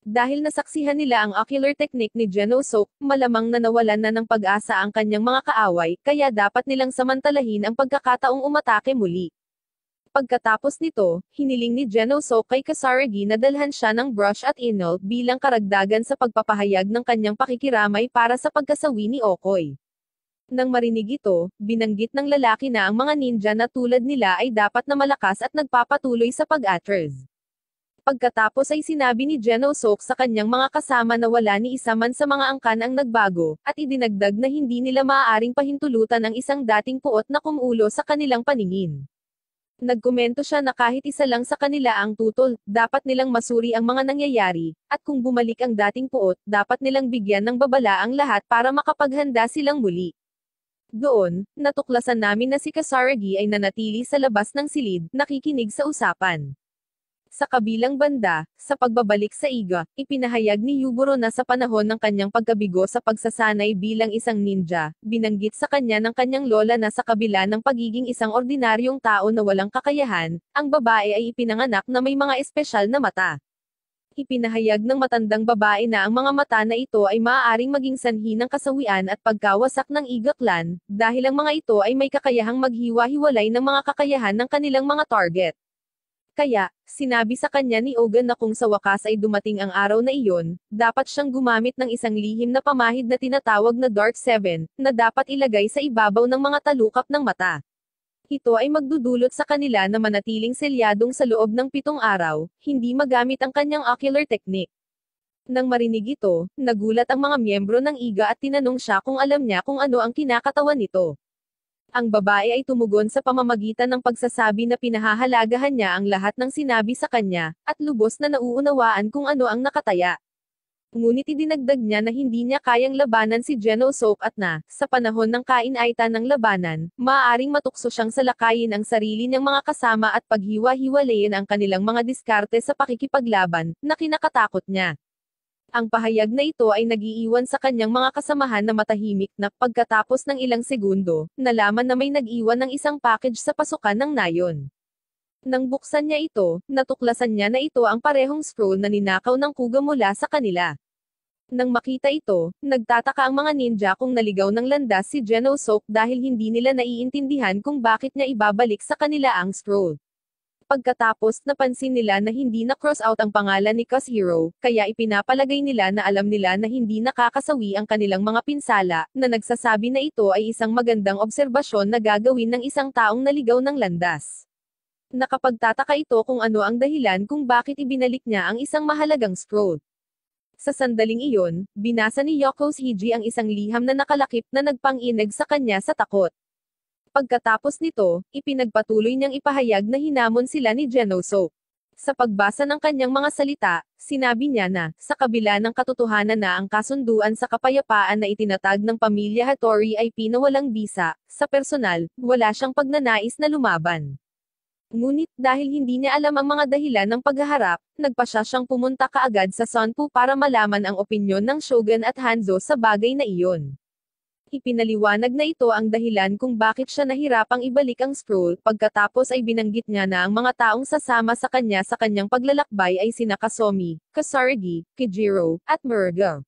Dahil nasaksihan nila ang ocular technique ni Genosok, malamang na nawalan na ng pag-asa ang kanyang mga kaaway, kaya dapat nilang samantalahin ang pagkakataong umatake muli. Pagkatapos nito, hiniling ni Genosok kay Kasaragi na dalhan siya ng brush at inol bilang karagdagan sa pagpapahayag ng kanyang pakikiramay para sa pagkasawi ni Okoy. Nang marinig ito, binanggit ng lalaki na ang mga ninja na tulad nila ay dapat na malakas at nagpapatuloy sa pag-atras. Pagkatapos ay sinabi ni Genosok sa kanyang mga kasama na wala ni isa man sa mga angkan ang nagbago, at idinagdag na hindi nila maaaring pahintulutan ang isang dating puot na kumulo sa kanilang paningin. Nagkomento siya na kahit isa lang sa kanila ang tutol, dapat nilang masuri ang mga nangyayari, at kung bumalik ang dating puot, dapat nilang bigyan ng babala ang lahat para makapaghanda silang muli. Doon, natuklasan namin na si Kasaragi ay nanatili sa labas ng silid, nakikinig sa usapan. Sa kabilang banda, sa pagbabalik sa Iga, ipinahayag ni Yuburo na sa panahon ng kanyang pagkabigo sa pagsasanay bilang isang ninja, binanggit sa kanya ng kanyang lola na sa kabila ng pagiging isang ordinaryong tao na walang kakayahan, ang babae ay ipinanganak na may mga espesyal na mata. Ipinahayag ng matandang babae na ang mga mata na ito ay maaaring maging sanhi ng kasawian at pagkawasak ng Iga clan, dahil ang mga ito ay may kakayahang maghiwa-hiwalay ng mga kakayahan ng kanilang mga target. Kaya, sinabi sa kanya ni Ogen na kung sa wakas ay dumating ang araw na iyon, dapat siyang gumamit ng isang lihim na pamahid na tinatawag na Dark 7, na dapat ilagay sa ibabaw ng mga talukap ng mata. Ito ay magdudulot sa kanila na manatiling selyadong sa loob ng 7 araw, hindi magamit ang kanyang ocular technique. Nang marinig ito, nagulat ang mga miyembro ng IGA at tinanong siya kung alam niya kung ano ang kinakatawan nito. Ang babae ay tumugon sa pamamagitan ng pagsasabi na pinahahalagahan niya ang lahat ng sinabi sa kanya, at lubos na nauunawaan kung ano ang nakataya. Ngunit idinagdag niya na hindi niya kayang labanan si Jeno Soap at na, sa panahon ng kainaitan ng labanan, maaaring matukso siyang salakayin ang sarili niyang mga kasama at paghiwa-hiwalayin ang kanilang mga diskarte sa pakikipaglaban, na kinakatakot niya. Ang pahayag na ito ay nag-iiwan sa kanyang mga kasamahan na matahimik na, pagkatapos ng ilang segundo, nalaman na may nag-iwan ng isang package sa pasukan ng nayon. Nang buksan niya ito, natuklasan niya na ito ang parehong scroll na ninakaw ng Kuga mula sa kanila. Nang makita ito, nagtataka ang mga ninja kung naligaw ng landas si Jeno Soap dahil hindi nila naiintindihan kung bakit niya ibabalik sa kanila ang scroll. Pagkatapos, napansin nila na hindi na-cross out ang pangalan ni Kazuhiro, kaya ipinapalagay nila na alam nila na hindi nakakasawi ang kanilang mga pinsala, na nagsasabi na ito ay isang magandang obserbasyon na gagawin ng isang taong naligaw ng landas. Nakapagtataka ito kung ano ang dahilan kung bakit ibinalik niya ang isang mahalagang scroll. Sa sandaling iyon, binasa ni Yoko Hiji ang isang liham na nakalakip na nagpang-inag sa kanya sa takot. Pagkatapos nito, ipinagpatuloy niyang ipahayag na hinamon sila ni Jeno Soap. Sa pagbasa ng kanyang mga salita, sinabi niya na, sa kabila ng katotohanan na ang kasunduan sa kapayapaan na itinatag ng pamilya Hattori ay pinawalang bisa, sa personal, wala siyang pagnanais na lumaban. Ngunit, dahil hindi niya alam ang mga dahilan ng paghaharap, nagpasya siyang pumunta kaagad sa Sonpu para malaman ang opinyon ng Shogun at Hanzo sa bagay na iyon. Ipinaliwanag na ito ang dahilan kung bakit siya nahirapang ibalik ang scroll, pagkatapos ay binanggit niya na ang mga taong sasama sa kanyang paglalakbay ay sina Kasumi, Kasaragi, Kijiro, at Murga.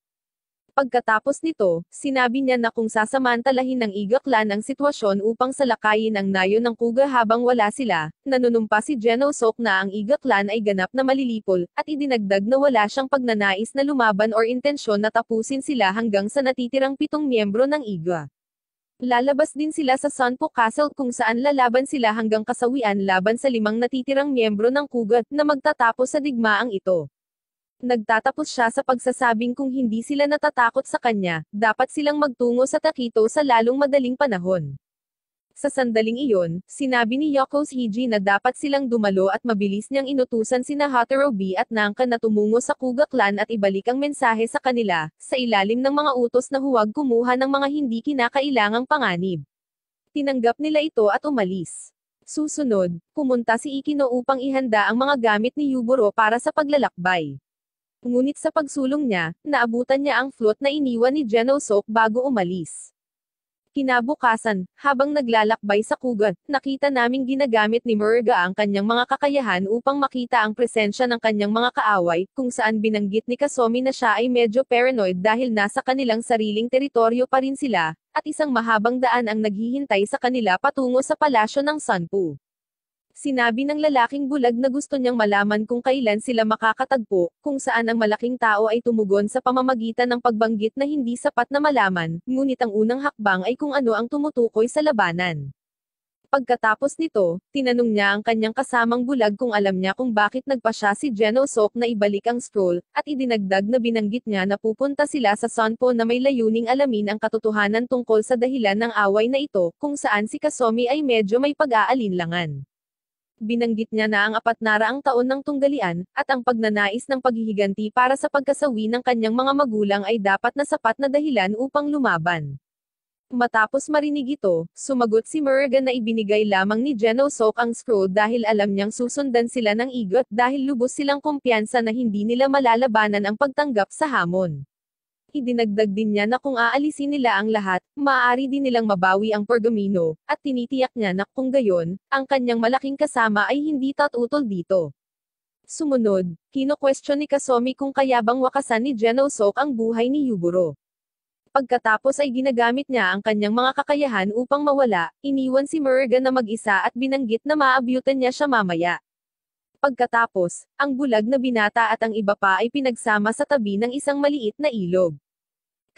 Pagkatapos nito, sinabi niya na kung sasamantalahin ng Iga clan ang sitwasyon upang salakayin ang nayon ng Kuga habang wala sila, nanunumpa si Jeno Soap na ang Iga clan ay ganap na malilipol, at idinagdag na wala siyang pagnanais na lumaban or intensyon na tapusin sila hanggang sa natitirang 7 miyembro ng Iga. Lalabas din sila sa Sonpu Castle kung saan lalaban sila hanggang kasawian laban sa 5 natitirang miyembro ng Kuga, na magtatapos sa digmaang ito. Nagtatapos siya sa pagsasabing kung hindi sila natatakot sa kanya, dapat silang magtungo sa Takito sa lalong madaling panahon. Sa sandaling iyon, sinabi ni Yoko Hiji na dapat silang dumalo at mabilis niyang inutusan sina Hotorobi at Nanka na tumungo sa Kuga clan at ibalik ang mensahe sa kanila, sa ilalim ng mga utos na huwag kumuha ng mga hindi kinakailangang panganib. Tinanggap nila ito at umalis. Susunod, pumunta si Ikino upang ihanda ang mga gamit ni Yuburo para sa paglalakbay. Ngunit sa pagsulong niya, naabutan niya ang float na iniwan ni Jeno Soap bago umalis. Kinabukasan, habang naglalakbay sa Kuga, nakita naming ginagamit ni Murga ang kanyang mga kakayahan upang makita ang presensya ng kanyang mga kaaway, kung saan binanggit ni Kasumi na siya ay medyo paranoid dahil nasa kanilang sariling teritoryo pa rin sila, at isang mahabang daan ang naghihintay sa kanila patungo sa palasyo ng Sonpu. Sinabi ng lalaking bulag na gusto niyang malaman kung kailan sila makakatagpo, kung saan ang malaking tao ay tumugon sa pamamagitan ng pagbanggit na hindi sapat na malaman, ngunit ang unang hakbang ay kung ano ang tumutukoy sa labanan. Pagkatapos nito, tinanong niya ang kanyang kasamang bulag kung alam niya kung bakit nagpasya si Jeno Soap na ibalik ang scroll, at idinagdag na binanggit niya na pupunta sila sa Sonpo na may layuning alamin ang katotohanan tungkol sa dahilan ng away na ito, kung saan si Kasumi ay medyo may pag-aalinlangan. Binanggit niya na ang 400 taon ng tunggalian, at ang pagnanais ng paghihiganti para sa pagkasawi ng kanyang mga magulang ay dapat na sapat na dahilan upang lumaban. Matapos marinig ito, sumagot si Murga na ibinigay lamang ni Jeno Soap ang scroll dahil alam niyang susundan sila ng Igot dahil lubos silang kumpiyansa na hindi nila malalabanan ang pagtanggap sa hamon. Idinagdag din niya na kung aalisin nila ang lahat, maaari din nilang mabawi ang Pergamino, at tinitiyak niya na kung gayon, ang kanyang malaking kasama ay hindi tatutol dito. Sumunod, kino-question ni Kasumi kung kaya bang wakasan ni Jeno Soap ang buhay ni Yuburo. Pagkatapos ay ginagamit niya ang kanyang mga kakayahan upang mawala, iniwan si Murga na mag-isa at binanggit na maabyutan niya siya mamaya. Pagkatapos, ang bulag na binata at ang iba pa ay pinagsama sa tabi ng isang maliit na ilog.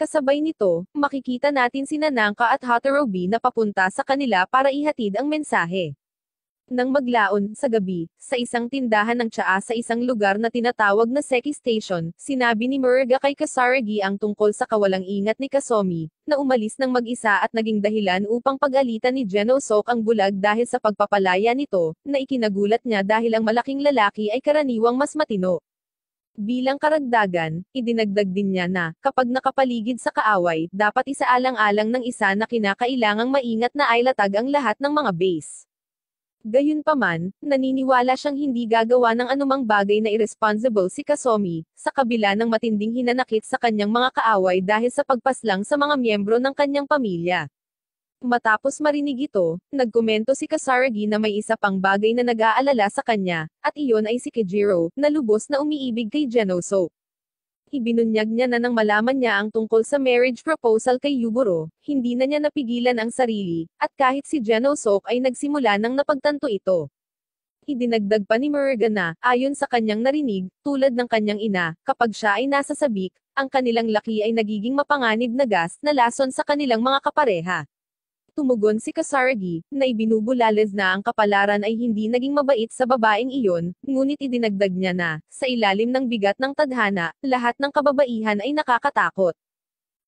Kasabay nito, makikita natin sina Nanka at Hotorobi na papunta sa kanila para ihatid ang mensahe. Nang maglaon, sa gabi, sa isang tindahan ng tsaa sa isang lugar na tinatawag na Seki Station, sinabi ni Murga kay Kasaragi ang tungkol sa kawalang ingat ni Kasumi, na umalis ng mag-isa at naging dahilan upang pag-alitan ni Genosok ang bulag dahil sa pagpapalaya nito, na ikinagulat niya dahil ang malaking lalaki ay karaniwang mas matino. Bilang karagdagan, idinagdag din niya na, kapag nakapaligid sa kaaway, dapat isaalang-alang ng isa na kinakailangang maingat na ay latag ang lahat ng mga base. Gayunpaman, naniniwala siyang hindi gagawa ng anumang bagay na irresponsible si Kasumi, sa kabila ng matinding hinanakit sa kanyang mga kaaway dahil sa pagpaslang sa mga miyembro ng kanyang pamilya. Matapos marinig ito, nagkomento si Kasaragi na may isa pang bagay na nag-aalala sa kanya, at iyon ay si Kejiro, na lubos na umiibig kay Genosok. Ibinunyag niya na nang malaman niya ang tungkol sa marriage proposal kay Yuburo, hindi na niya napigilan ang sarili, at kahit si Genosok ay nagsimula nang napagtanto ito. Idinagdag pa ni Murga na, ayon sa kanyang narinig, tulad ng kanyang ina, kapag siya ay nasa sabik, ang kanilang laki ay nagiging mapanganib na gas na lason sa kanilang mga kapareha. Tumugon si Kasaragi, na ibinubulales na ang kapalaran ay hindi naging mabait sa babaeng iyon, ngunit idinagdag niya na, sa ilalim ng bigat ng tadhana, lahat ng kababaihan ay nakakatakot.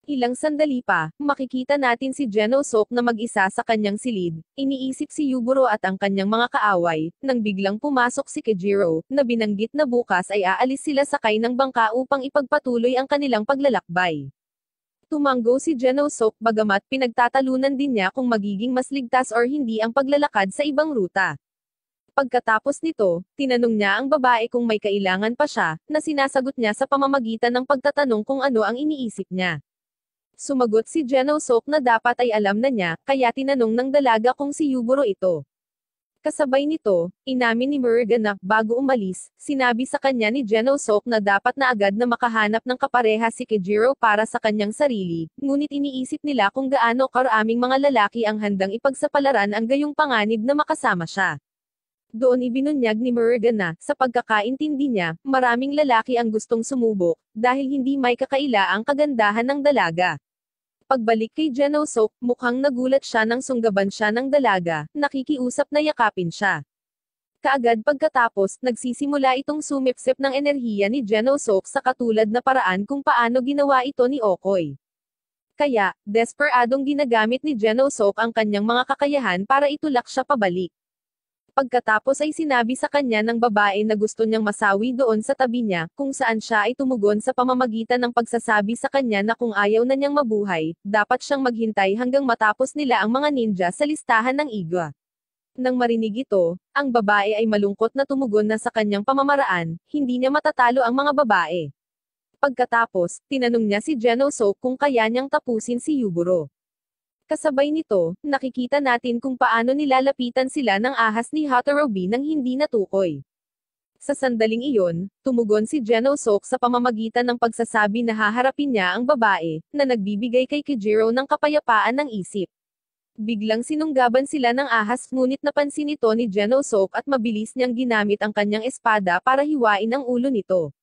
Ilang sandali pa, makikita natin si Genosok na mag-isa sa kanyang silid, iniisip si Yuburo at ang kanyang mga kaaway, nang biglang pumasok si Kejiro, na binanggit na bukas ay aalis sila sakay ng bangka upang ipagpatuloy ang kanilang paglalakbay. Tumanggo si Genosok bagamat pinagtatalunan din niya kung magiging mas ligtas or hindi ang paglalakad sa ibang ruta. Pagkatapos nito, tinanong niya ang babae kung may kailangan pa siya, na sinasagot niya sa pamamagitan ng pagtatanong kung ano ang iniisip niya. Sumagot si Genosok na dapat ay alam na niya, kaya tinanong ng dalaga kung si Yuburo ito. Kasabay nito, inamin ni Murga na, bago umalis, sinabi sa kanya ni Genosok na dapat na agad na makahanap ng kapareha si Kejiro para sa kanyang sarili, ngunit iniisip nila kung gaano karaming mga lalaki ang handang ipagsapalaran ang gayong panganib na makasama siya. Doon ibinunyag ni Murga na, sa pagkakaintindi niya, maraming lalaki ang gustong sumubok, dahil hindi may kakaila ang kagandahan ng dalaga. Pagbalik kay Genosok, mukhang nagulat siya nang sunggaban siya ng dalaga, nakikiusap na yakapin siya. Kaagad pagkatapos, nagsisimula itong sumipsip ng enerhiya ni Genosok sa katulad na paraan kung paano ginawa ito ni Okoy. Kaya, desperadong ginagamit ni Genosok ang kanyang mga kakayahan para itulak siya pabalik. Pagkatapos ay sinabi sa kanya ng babae na gusto niyang masawi doon sa tabi niya, kung saan siya ay tumugon sa pamamagitan ng pagsasabi sa kanya na kung ayaw na niyang mabuhay, dapat siyang maghintay hanggang matapos nila ang mga ninja sa listahan ng Igwa. Nang marinig ito, ang babae ay malungkot na tumugon na sa kanyang pamamaraan, hindi niya matatalo ang mga babae. Pagkatapos, tinanong niya si Genosok kung kaya niyang tapusin si Yuburo. Kasabay nito, nakikita natin kung paano nilalapitan sila ng ahas ni Hotorobi nang hindi natukoy. Sa sandaling iyon, tumugon si Genosok sa pamamagitan ng pagsasabi na haharapin niya ang babae, na nagbibigay kay Kejiro ng kapayapaan ng isip. Biglang sinunggaban sila ng ahas ngunit napansin ito ni Genosok at mabilis niyang ginamit ang kanyang espada para hiwain ang ulo nito.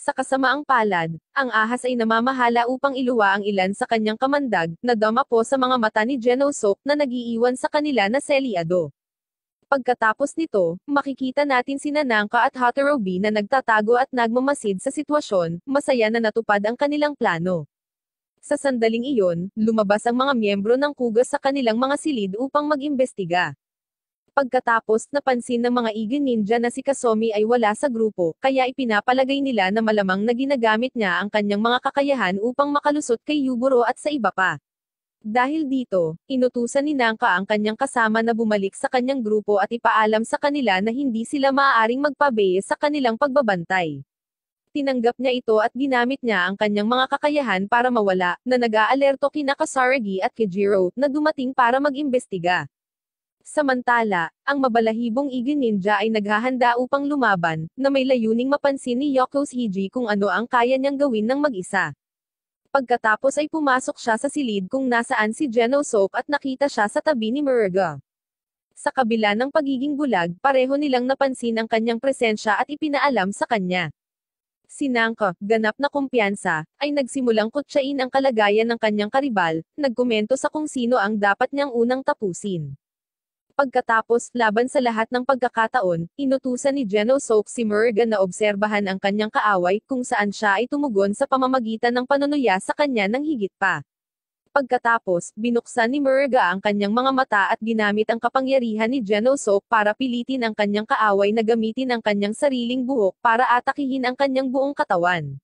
Sa kasamaang palad, ang ahas ay namamahala upang iluwa ang ilan sa kanyang kamandag, na damapo sa mga mata ni Genosok na nagiiwan sa kanila na selyado. Pagkatapos nito, makikita natin sina Nangka at Hotorobi na nagtatago at nagmamasid sa sitwasyon, masaya na natupad ang kanilang plano. Sa sandaling iyon, lumabas ang mga miyembro ng Kuga sa kanilang mga silid upang mag-imbestiga. Pagkatapos, napansin ng mga Eagle Ninja na si Kasumi ay wala sa grupo, kaya ipinapalagay nila na malamang na ginagamit niya ang kanyang mga kakayahan upang makalusot kay Yuburo at sa iba pa. Dahil dito, inutusan ni Nangka ang kanyang kasama na bumalik sa kanyang grupo at ipaalam sa kanila na hindi sila maaaring magpabeye sa kanilang pagbabantay. Tinanggap niya ito at ginamit niya ang kanyang mga kakayahan para mawala, na nag-aalerto kina Kasaragi at Kejiro, na dumating para mag-imbestiga. Samantala, ang mabalahibong Eagle Ninja ay naghahanda upang lumaban, na may layuning mapansin ni Yokos Hiji kung ano ang kaya niyang gawin ng mag-isa. Pagkatapos ay pumasok siya sa silid kung nasaan si Genosok at nakita siya sa tabi ni Murga. Sa kabila ng pagiging bulag, pareho nilang napansin ang kanyang presensya at ipinaalam sa kanya. Si Nangka, ganap na kumpiyansa, ay nagsimulang kutsain ang kalagayan ng kanyang karibal, nagkomento sa kung sino ang dapat niyang unang tapusin. Pagkatapos, laban sa lahat ng pagkakataon, inutusan ni General Soap si Morgan na obserbahan ang kanyang kaaway kung saan siya ay tumugon sa pamamagitan ng panunuya sa kanya ng higit pa. Pagkatapos, binuksan ni Murga ang kanyang mga mata at ginamit ang kapangyarihan ni General Soap para pilitin ang kanyang kaaway na gamitin ang kanyang sariling buhok para atakihin ang kanyang buong katawan.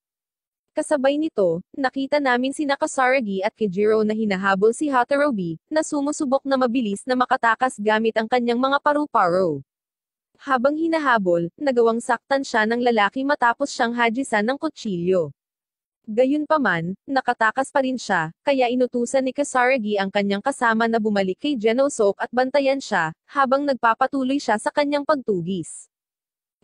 Kasabay nito, nakita namin sina Kasaragi at Kijiro na hinahabol si Hatarobi, na sumusubok na mabilis na makatakas gamit ang kanyang mga paru-paro. Habang hinahabol, nagawang saktan siya ng lalaki matapos siyang hajisan ng kutsilyo. Gayunpaman, nakatakas pa rin siya, kaya inutusan ni Kasaragi ang kanyang kasama na bumalik kay General Soap at bantayan siya, habang nagpapatuloy siya sa kanyang pagtugis.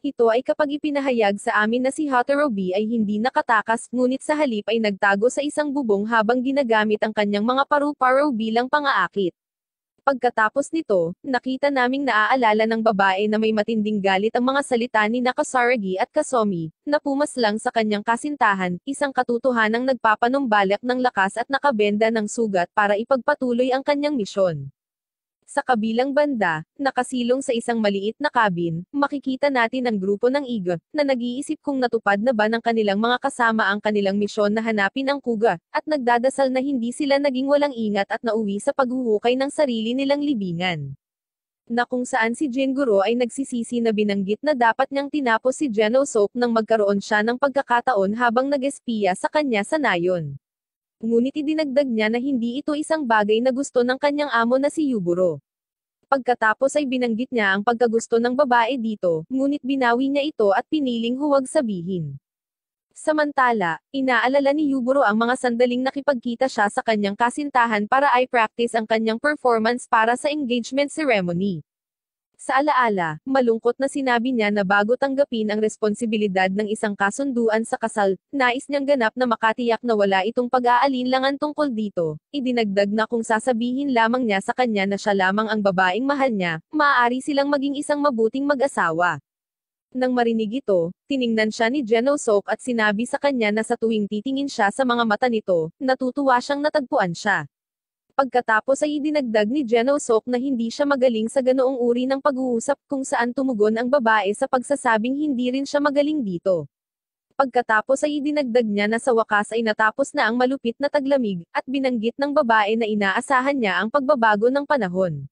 Ito ay kapag ipinahayag sa amin na si Hatarobi ay hindi nakatakas, ngunit sa halip ay nagtago sa isang bubong habang ginagamit ang kanyang mga paru-paro bilang pangaakit. Pagkatapos nito, nakita naming naaalala ng babae na may matinding galit ang mga salita ni Kasaragi at Kasomi, na pumaslang sa kanyang kasintahan, isang katotohanang nagpapanumbalik ng lakas at nakabenda ng sugat para ipagpatuloy ang kanyang misyon. Sa kabilang banda, nakasilong sa isang maliit na cabin, makikita natin ang grupo ng Iga, na nag-iisip kung natupad na ba ng kanilang mga kasama ang kanilang misyon na hanapin ang Kuga, at nagdadasal na hindi sila naging walang ingat at nauwi sa paghuhukay ng sarili nilang libingan. Na kung saan si Jinguro ay nagsisisi na binanggit na dapat niyang tinapos si General Soap nang magkaroon siya ng pagkakataon habang nag-espiya sa kanya sa nayon. Ngunit idinagdag niya na hindi ito isang bagay na gusto ng kanyang amo na si Yuburo. Pagkatapos ay binanggit niya ang pagkagusto ng babae dito, ngunit binawi niya ito at piniling huwag sabihin. Samantala, inaalala ni Yuburo ang mga sandaling nakipagkita siya sa kanyang kasintahan para i-practice ang kanyang performance para sa engagement ceremony. Sa alaala, malungkot na sinabi niya na bago tanggapin ang responsibilidad ng isang kasunduan sa kasal, nais niyang ganap na makatiyak na wala itong pag-aalinlangan tungkol dito. Idinagdag na kung sasabihin lamang niya sa kanya na siya lamang ang babaeng mahal niya, maaari silang maging isang mabuting mag-asawa. Nang marinig ito, tiningnan siya ni General Soap at sinabi sa kanya na sa tuwing titingin siya sa mga mata nito, natutuwa siyang natagpuan siya. Pagkatapos ay idinagdag ni General Soap na hindi siya magaling sa ganoong uri ng pag-uusap kung saan tumugon ang babae sa pagsasabing hindi rin siya magaling dito. Pagkatapos ay idinagdag niya na sa wakas ay natapos na ang malupit na taglamig, at binanggit ng babae na inaasahan niya ang pagbabago ng panahon.